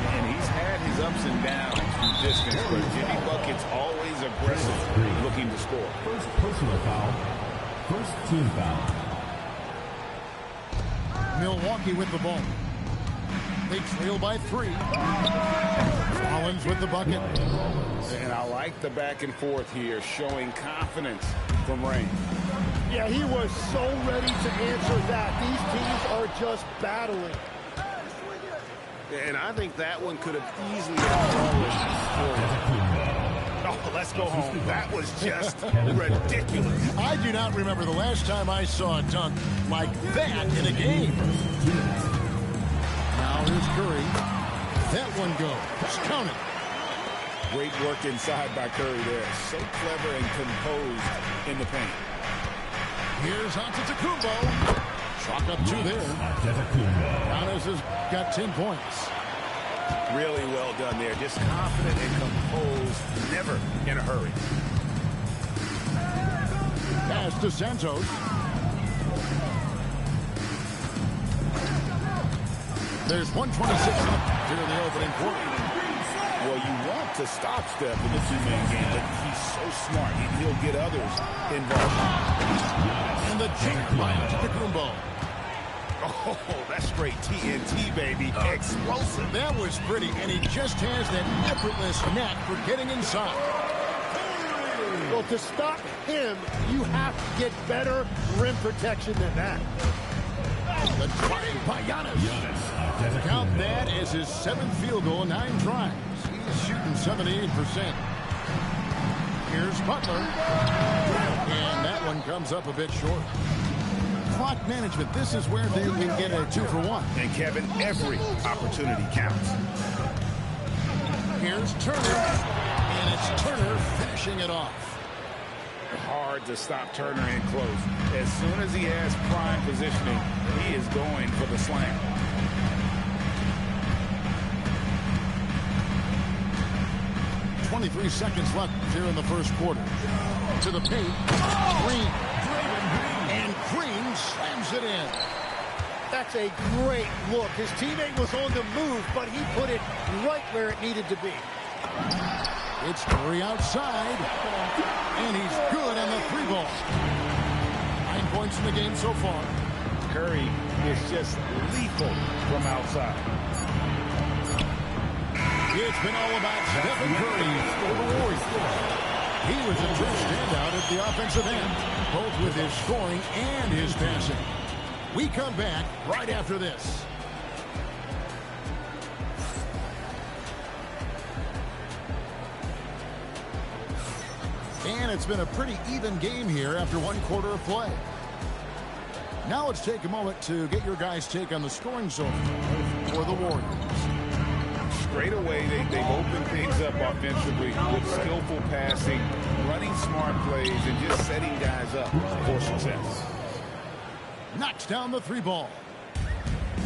And he's had his ups and downs from distance, but Jimmy Bucket's always aggressive, looking to score. First personal foul. First team foul. Milwaukee with the ball. They trail by 3. Rollins with the bucket. And I like the back and forth here, showing confidence from Rain. Yeah, he was so ready to answer that. These teams are just battling. And I think that one could have easily been Oh, let's go home. That was just ridiculous. I do not remember the last time I saw a dunk like that in a game. Now here's Curry. That one goes. Count it. Great work inside by Curry there. So clever and composed in the paint. Here's Antetokounmpo. Chalk up 2 there. Giannis has got 10 points. Really well done there. Just confident and composed. Never in a hurry. Pass to Santos. There's 126 here in the opening quarter. Well, you want to stop Steph in the two-man game, but he's so smart. He'll get others involved. And the jump by Antetokounmpo. Oh, that's straight TNT, baby. Explosive. That was pretty, and he just has that effortless knack for getting inside. Well, to stop him, you have to get better rim protection than that. The drive by Giannis. Count that as his 7th field goal in 9 tries. He's shooting 78%. Here's Butler. And that one comes up a bit short. Clock management. This is where they can get a 2-for-1. And Kevin, every opportunity counts. Here's Turner. And it's Turner finishing it off. Hard to stop Turner in close. As soon as he has prime positioning, he is going for the slam. .23 seconds left here in the first quarter. To the paint. Green. And Green slams it in. That's a great look. His teammate was on the move, but he put it right where it needed to be. It's Curry outside, and he's good on the 3-ball. 9 points in the game so far. Curry is just lethal from outside. It's been all about Stephen Curry for the Warriors. He was a true standout at the offensive end, both with his scoring and his passing. We come back right after this. And it's been a pretty even game here after 1 quarter of play. Now let's take a moment to get your guys' take on the scoring zone for the Warriors. Straight away, they've opened things up offensively with skillful passing, running smart plays, and just setting guys up for success. Knocks down the 3-ball.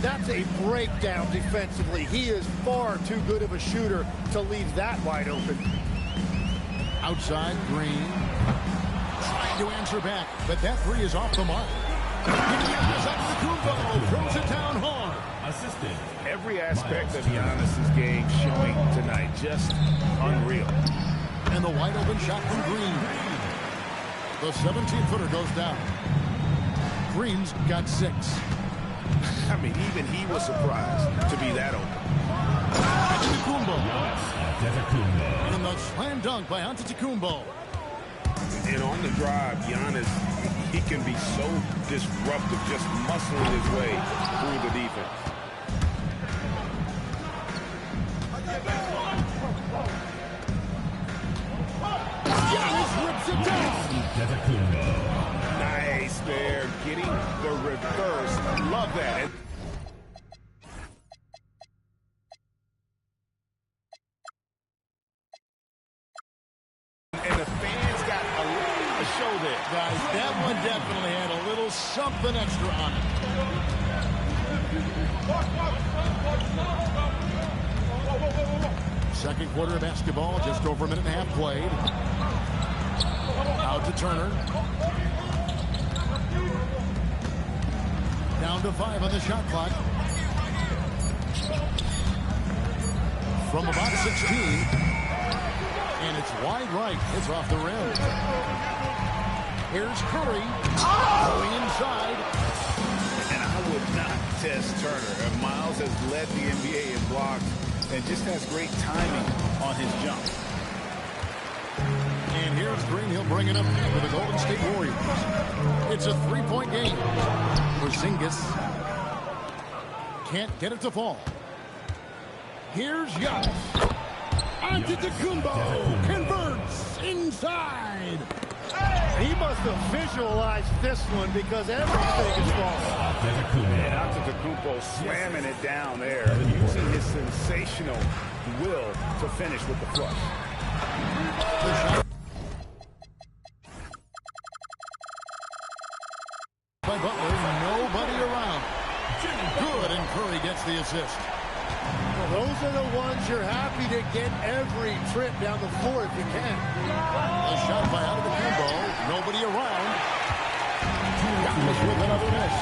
That's a breakdown defensively. He is far too good of a shooter to leave that wide open. Outside, Green. Trying to answer back, but that 3 is off the mark. Throws it down hard. Assistant. Every aspect of Giannis's game showing tonight. Just unreal. And the wide open shot from Green. The 17-footer goes down. Green's got 6. I mean, even he was surprised to be that open. Antetokounmpo. And the slam dunk by Antetokounmpo. And on the drive, Giannis, he can be so disruptive, just muscling his way through the defense. Giannis rips it down. Nice there, getting the reverse. Love that. And the fans got a lot to show there. Guys, that one definitely had a little something extra on it. Second quarter of basketball, just over a minute and a half played. Out to Turner. Down to 5 on the shot clock. From about 16. And it's wide right. It's off the rim. Here's Curry. Going inside. And I would not test Turner. Miles has led the NBA in blocks and just has great timing on his jump. And here's Green. He'll bring it up for the Golden State Warriors. It's a 3-point game. Porzingis can't get it to fall. Here's Giannis. Antetokounmpo converts inside. He must have visualized this one because everything is falling. And Antetokounmpo slamming it down there, using his sensational will to finish with the flush. By Butler, nobody around. Good, and Curry gets the assist. Well, those are the ones you're happy to get every trip down the floor if you can. A shot by Antetokounmpo. Nobody around. Giannis with another miss.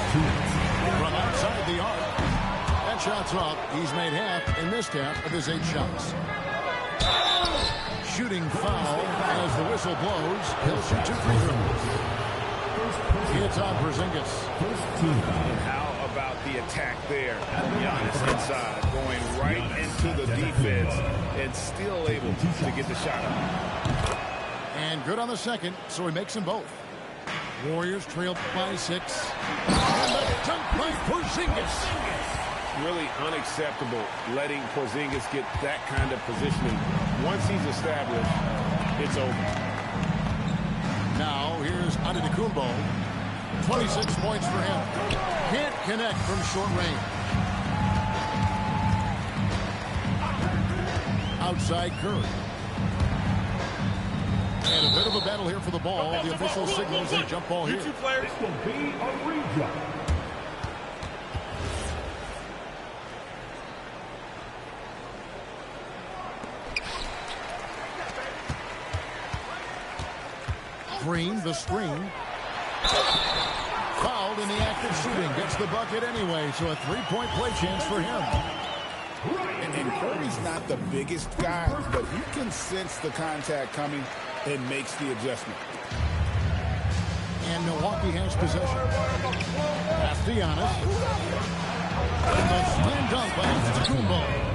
From outside the arc. That shot's up. He's made half and missed half of his 8 shots. Shooting foul as the whistle blows. He'll shoot 2 free throws. It's on Porzingis. And how about the attack there? Giannis inside, going right into the defense and still able to get the shot up. And good on the second, so he makes them both. Warriors trail by 6. And the dunk by Porzingis. Really unacceptable letting Porzingis get that kind of positioning. Once he's established, it's over. Now here's Antetokounmpo. 26 points for him. Can't connect from short range. Outside Curry. And a bit of a battle here for the ball. The official signals a jump ball here. It will be a rejump. Green, the screen. Foul held in the act of shooting. Gets the bucket anyway, so a three-point play chance for him. And Curry's not the biggest guy, but he can sense the contact coming and makes the adjustment. And Milwaukee has possession. Pass to Giannis. And the slam dunk by Antetokounmpo.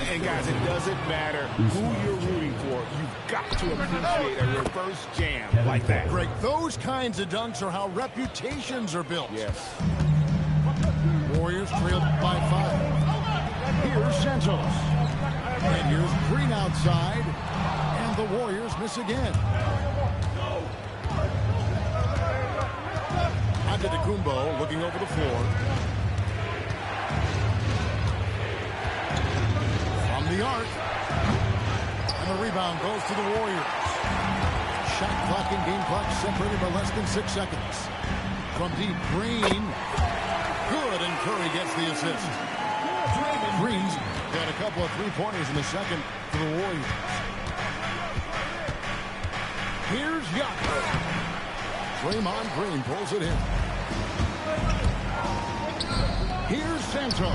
And guys, it doesn't matter who you're rooting for. You've got to appreciate a reverse jam like that. Greg, those kinds of dunks are how reputations are built. Yes. Warriors trailed by 5. Here's Santos. And here's Green outside. And the Warriors miss again. Antetokounmpo looking over the floor. The arc, and the rebound goes to the Warriors. Shot clock and game clock separated by less than 6 seconds. From deep, Green, good, and Curry gets the assist. Green's got a couple of three-pointers in the second for the Warriors. Here's Giannis. Draymond Green pulls it in. Here's Santos.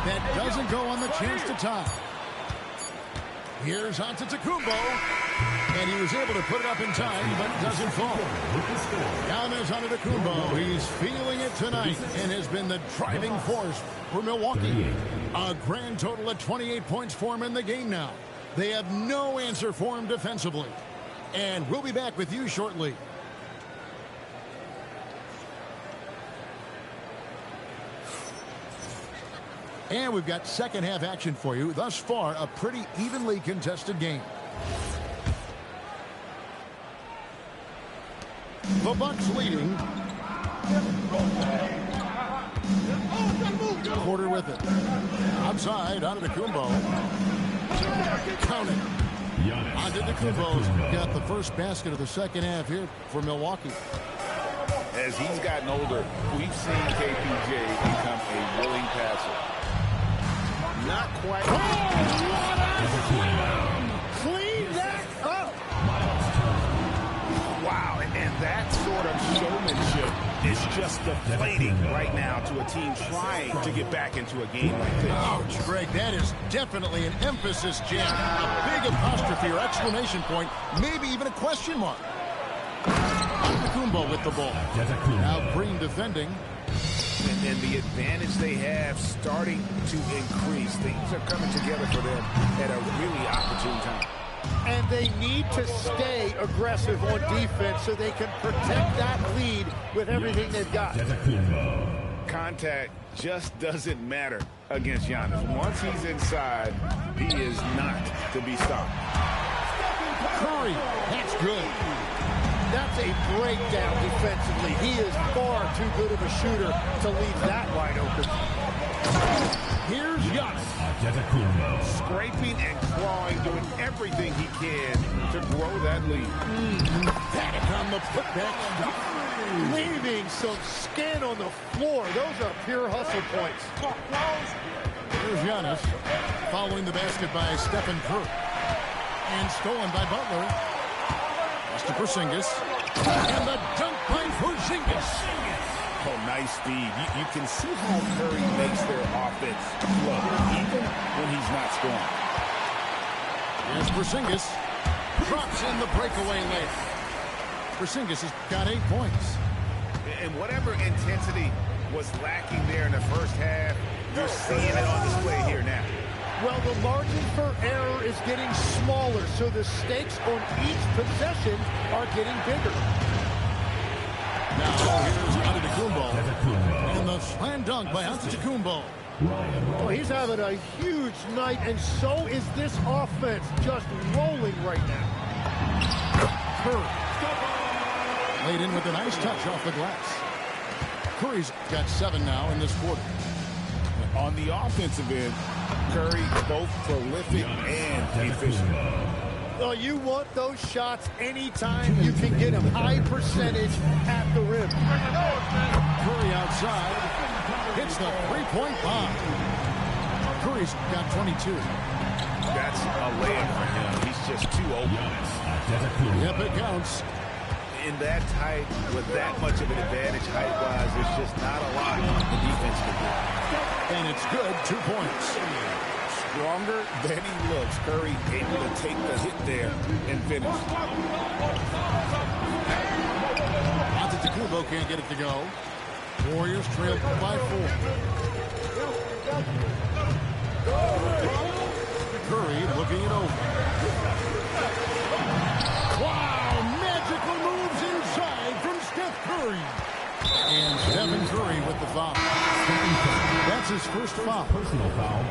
That doesn't go on the chance to tie. Here's Antetokounmpo, and he was able to put it up in time, but it doesn't fall. Now there's Antetokounmpo. He's feeling it tonight and has been the driving force for Milwaukee. A grand total of 28 points for him in the game now. They have no answer for him defensively. And we'll be back with you shortly. And we've got second half action for you. Thus far, a pretty evenly contested game. The Bucks leading. Porter with it. Outside, Antetokounmpo. Count it. Antetokounmpo's got the first basket of the second half here for Milwaukee. As he's gotten older, we've seen KPJ become a willing passer. Not quite. Clean that up. Wow, and that sort of showmanship is just deflating right now to a team trying to get back into a game like this. Ouch, Greg, that is definitely an emphasis jam. A big apostrophe or exclamation point, maybe even a question mark. Antetokounmpo with the ball. Now Green defending. And the advantage they have starting to increase. Things are coming together for them at a really opportune time. And they need to stay aggressive on defense so they can protect that lead with everything they've got. Contact just doesn't matter against Giannis. Once he's inside, he is not to be stopped. Curry, that's good. That's a breakdown defensively. He is far too good of a shooter to leave that wide open. Here's Giannis. Scraping and clawing, doing everything he can to grow that lead. Panic on the putback. Leaving some skin on the floor. Those are pure hustle points. Here's Giannis. Following the basket by Stephen Curry. And stolen by Butler. To Porzingis. And the dunk by Porzingis. Oh, nice speed. You can see how Curry makes their offense flow, even when he's not scoring. Here's Porzingis. Drops in the breakaway lane. Porzingis has got 8 points. And whatever intensity was lacking there in the first half, you're seeing it on display here now. Well, the margin for error is getting smaller, so the stakes on each possession are getting bigger. Now here's Antetokounmpo. And the slam dunk by Antetokounmpo. Well, he's having a huge night, and so is this offense, just rolling right now. Curry. Laid in with a nice touch off the glass. Curry's got 7 now in this quarter. On the offensive end, Curry both prolific and efficient. Well, you want those shots anytime you can get them high percentage at the rim. Curry outside. Hits the three-point bomb. Curry's got 22. That's a layup for him. He's just too open. Yep, it counts. in that tight, with that much of an advantage height-wise, there's just not a lot the defense can do. And it's good, 2 points. Stronger than he looks. Curry able to take the hit there and finish. Antetokounmpo can't get it to go. Warriors trail by 4. Curry looking it over. Wow, magical moves inside from Steph Curry. And Stephen Curry with the foul. That's his first foul. Personal foul.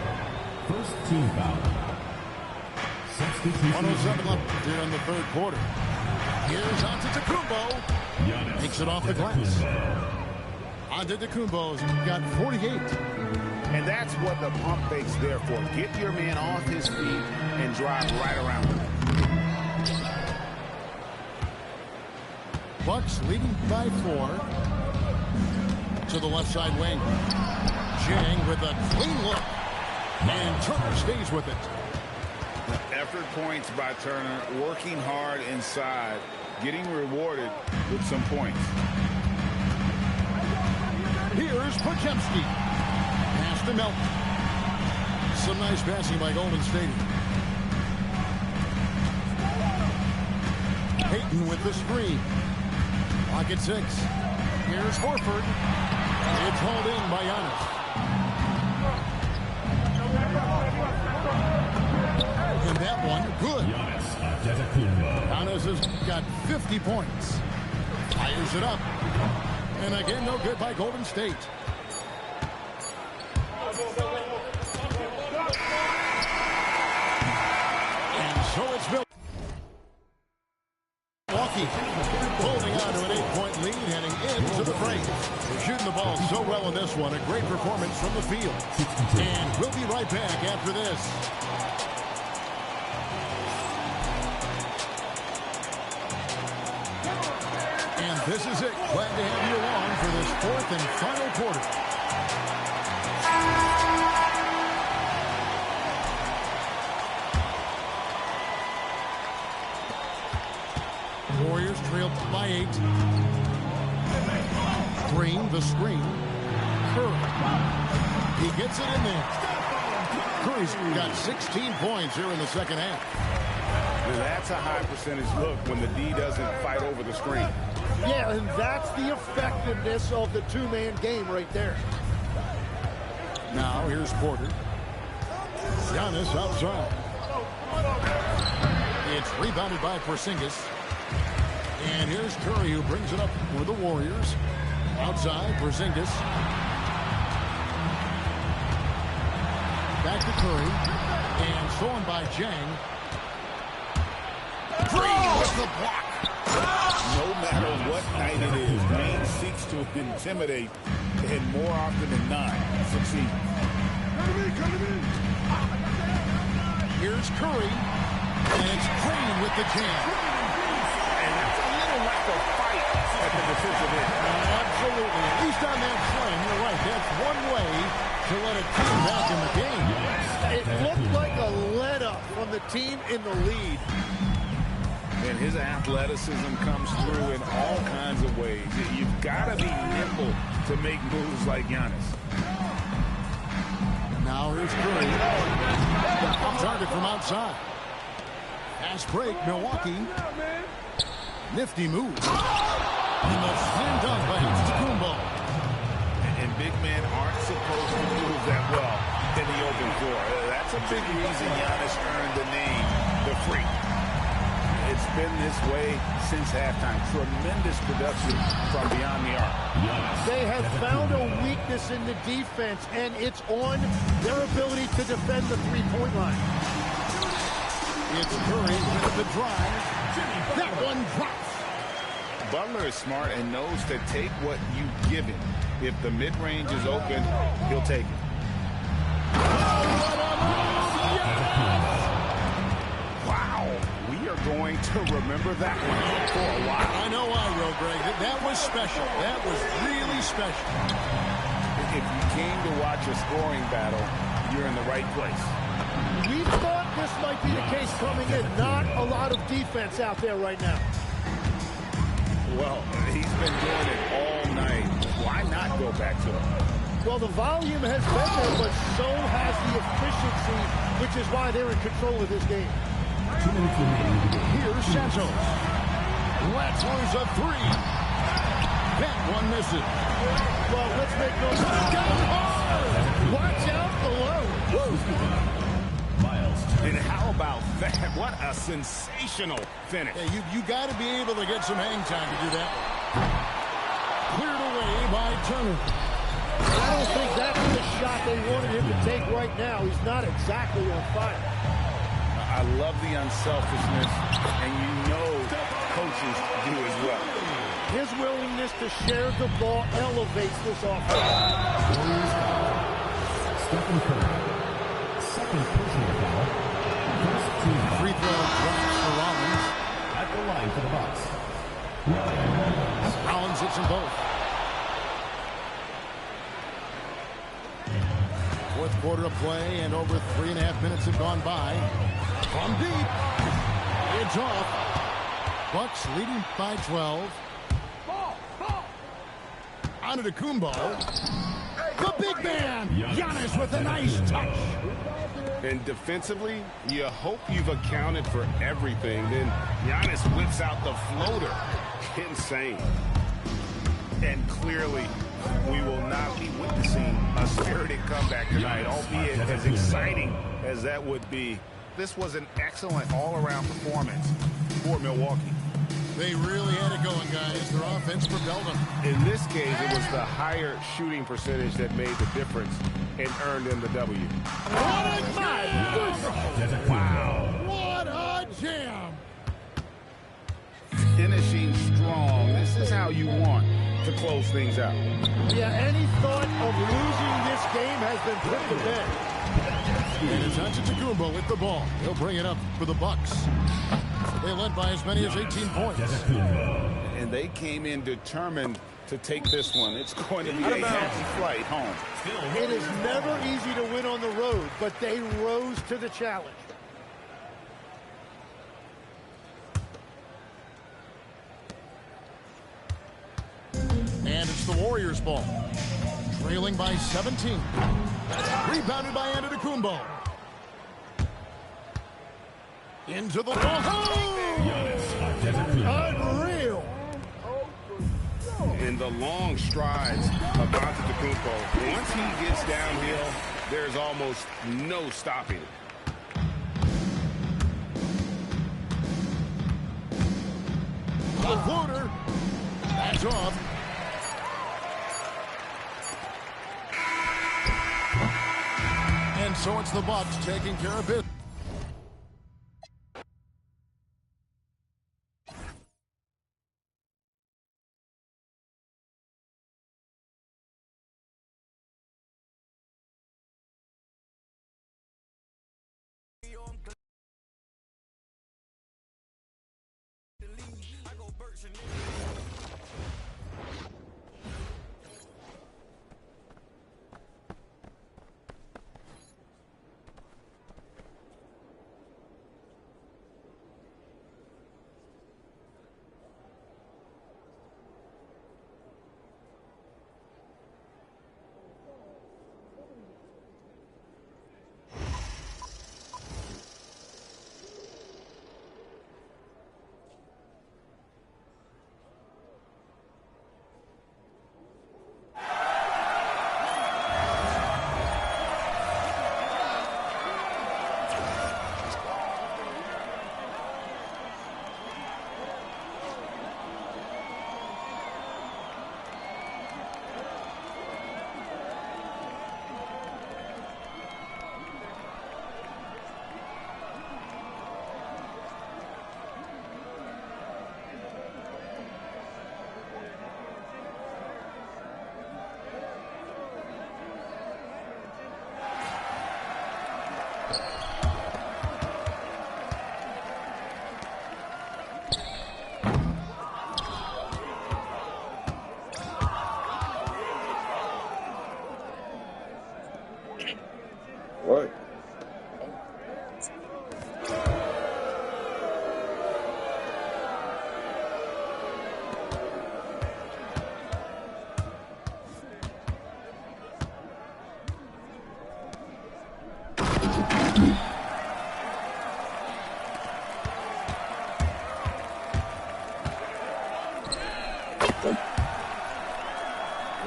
First team foul. 107 left here in the third quarter. Here's Antetokounmpo. Takes it off the glass. Antetokounmpo's got 48. And that's what the pump fake's there for. Get your man off his feet and drive right around him. Bucks leading by 4. To the left side wing. Jang with a clean look. And Turner stays with it. Effort points by Turner, working hard inside, getting rewarded with some points. Here's Podziemski. Pass to Melton. Some nice passing by Golden State. Payton with the screen. Clock at 6. Here's Horford. It's hauled in by Giannis. And that one, good. Giannis has got 50 points. Fires it up. And again, no good by Golden State. And so it's Milwaukee holding on to an 8-point lead, heading into the break. They're shooting the ball so well in this one. A great performance from the field. And we'll be right back after this. And this is it. Glad to have you along for this fourth and final quarter. Warriors trail by 8. Green, the screen. Curry. He gets it in there. Curry's got 16 points here in the second half. That's a high percentage look when the D doesn't fight over the screen. Yeah, and that's the effectiveness of the two-man game right there. Now here's Porter. Giannis outside. It's rebounded by Porzingis. And here's Curry, who brings it up for the Warriors. Outside, Porzingis. Back to Curry. And stolen by Jang. Green with the block. No matter what night it is, Green seeks to intimidate and more often than not succeed. Here's Curry. And it's Green with the jam. And that's a little lack of fight at the defensive end. Absolutely. At least on that swing, you're right. That's one way to let a team back in the game. It looked like a let-up from the team in the lead. And his athleticism comes through in all kinds of ways. You've got to be nimble to make moves like Giannis. Now here's Curry. Target from outside. Fast break, Milwaukee. Nifty move. And the slam dunk by Antetokounmpo. And big men aren't supposed to move that well in the open floor. That's a big reason Giannis earned the name, the Freak. It's been this way since halftime. Tremendous production from beyond the arc. They have found a weakness in the defense, and it's on their ability to defend the three-point line. It's Curry with the drive. That one drops. Butler is smart and knows to take what you give him. If the mid-range is open, he'll take it. Wow. We are going to remember that one for a while. I know I will, Greg. That was special. That was really special. If you came to watch a scoring battle, you're in the right place. We thought this might be the case coming in. Not a lot of defense out there right now. Well, he's been doing it all night. Why not go back to it? Well, the volume has been there, but so has the efficiency, which is why they're in control of this game. Here's Santos. Let's lose a three. That one misses. Well, let's make no mistake. Down hard. Watch out below. And how about that? What a sensational finish. Yeah, you got to be able to get some hang time to do that one. Cleared away by Turner. I don't think that's the shot they wanted him to take right now. He's not exactly on fire. I love the unselfishness, and you know coaches do as well. His willingness to share the ball elevates this offense. Stephen Curry. Second personal foul. First team Free throw drops for Rollins. at the line for the Bucks. Rollins hits them both. Fourth quarter of play, and over 3.5 minutes have gone by. From deep. It's off. Bucks leading by 12. Antetokounmpo. The big man. Giannis with a nice touch. And defensively, you hope you've accounted for everything. Then Giannis whips out the floater. Insane. And clearly, we will not be witnessing a spirited comeback tonight, albeit as exciting as that would be. This was an excellent all-around performance for Milwaukee. They really had it going, guys. Their offense propelled them. In this case, it was the higher shooting percentage that made the difference and earned them the W. What a goodness! Wow. What a jam! Finishing strong. This is how you want to close things out. Yeah, any thought of losing this game has been put to bed. And it's Antetokounmpo with the ball. He'll bring it up for the Bucks. They led by as many as 18 points. And they came in determined to take this one. It's going to be a happy flight home. It is never easy to win on the road, but they rose to the challenge. And it's the Warriors' ball. Trailing by 17. Rebounded by Antetokounmpo. Into the ball. Unreal. In the long strides of Antetokounmpo, once he gets downhill, there's almost no stopping it. The floater. That's off. And so it's the Bucks taking care of business.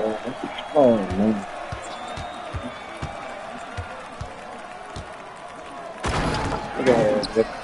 Oh, man. Look at that.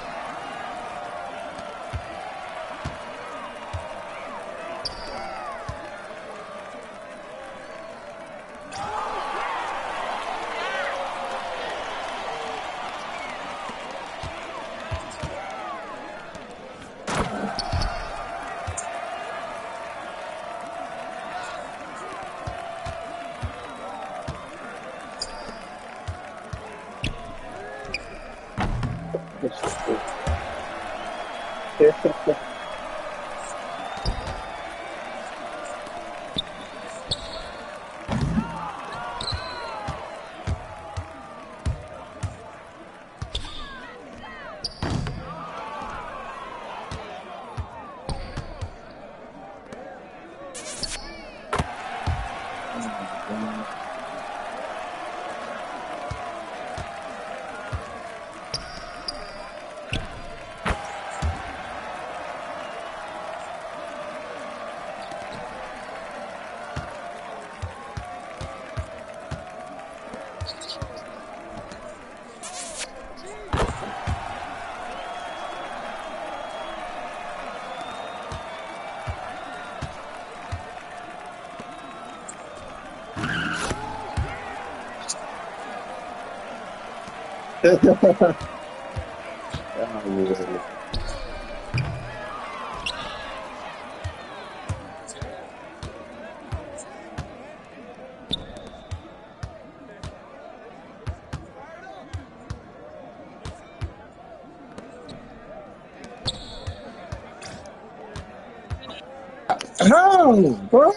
Oh, bro.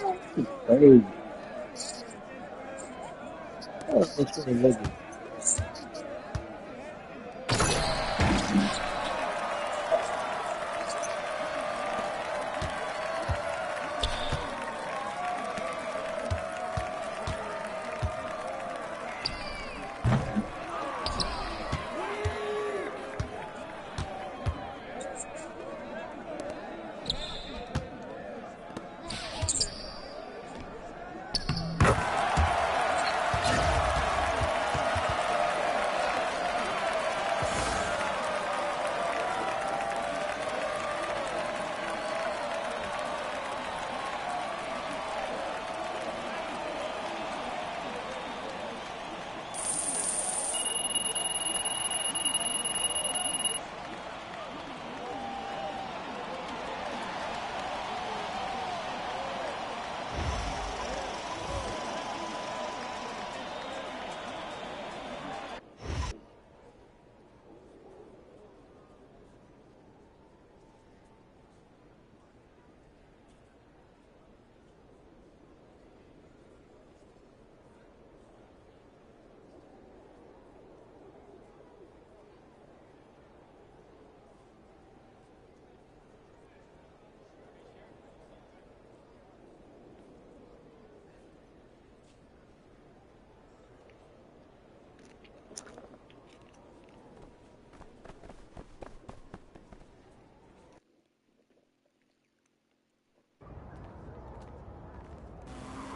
Hey. Oh, this is amazing.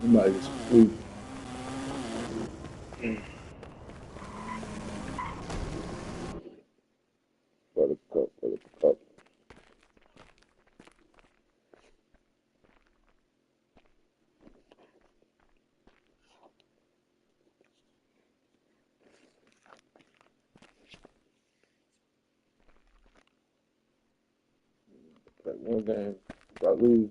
You might just sleep. Buttercup, buttercup. Like one game, if I lose,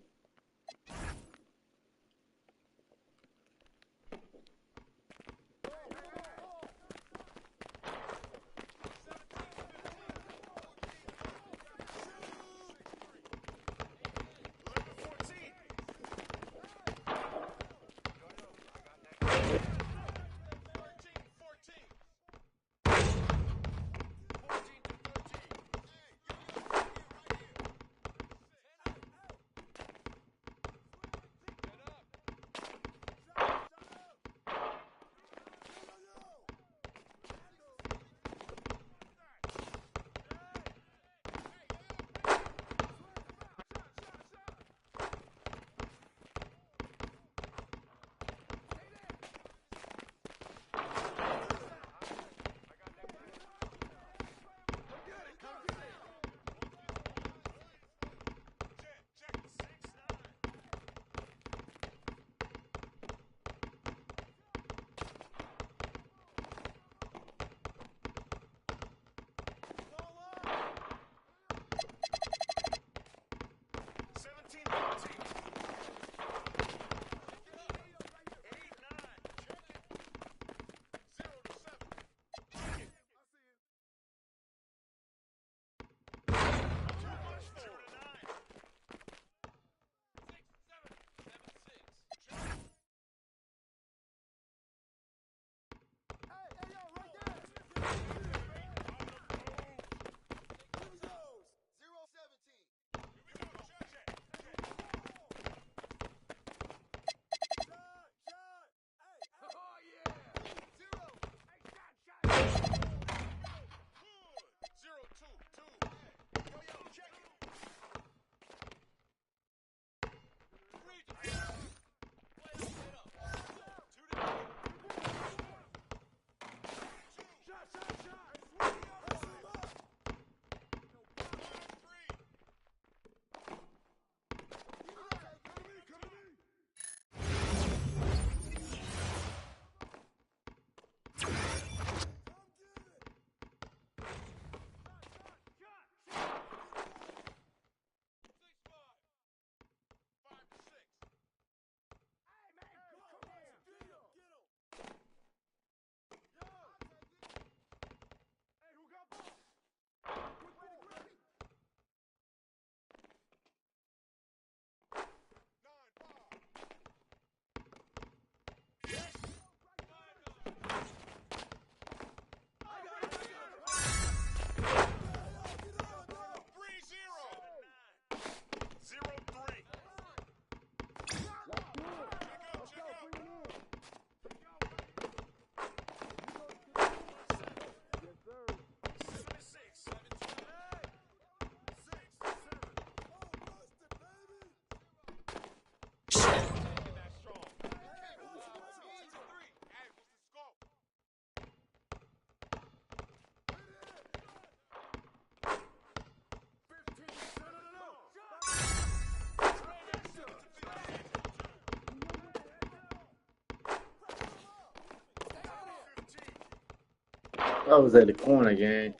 I was at the corner game.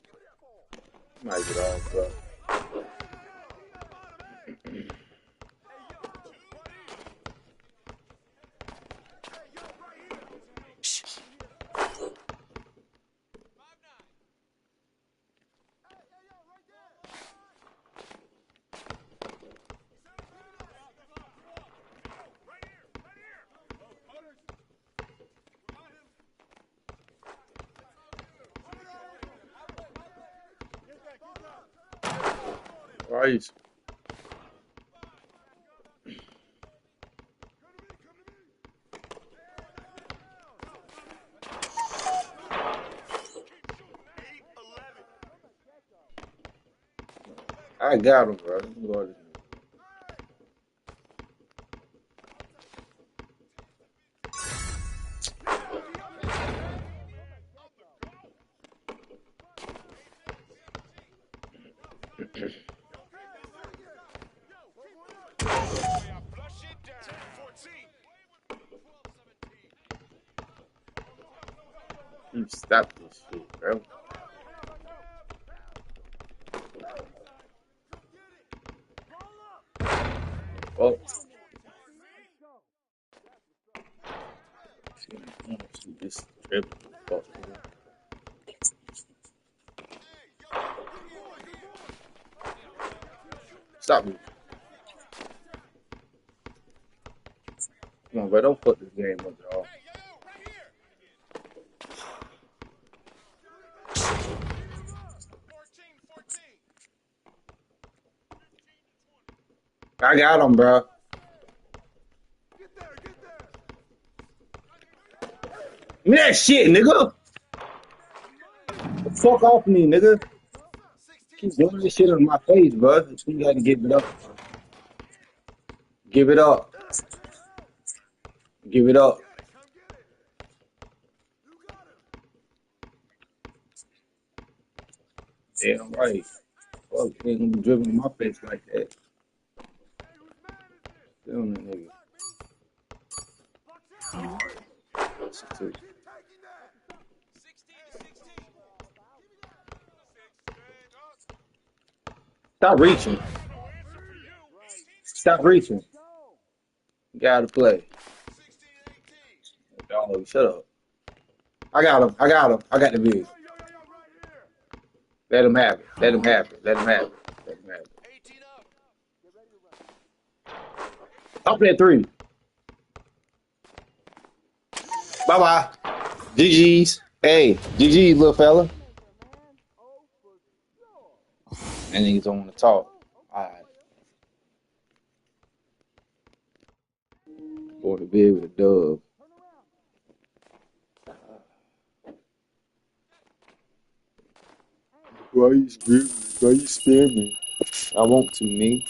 Might get off, bro. Right. I got him, bro. Let me go to you stop this shit, bro. Oh. This trip. Fuck, man. Stop me. Come on, bro. Don't fuck this game up, y'all. I got him, bro. Give me that shit, nigga. Fuck off me, nigga. Keep doing this shit on my face, bro. You gotta give it up. Give it up. Give it up. Damn right. Fuck, ain't gonna be dribbling in my face like that. Damn that nigga. Stop reaching. Stop reaching. You gotta play. Dog, shut up. I got him. I got him. I got the big. Let him have it. Let him have it. Let him have it. Let him have it. Up that three. Bye-bye. GG's. Hey, GG's, little fella. That niggas don't want to talk. All right. Going to bed with a dub. Why you spare me? I want to, me.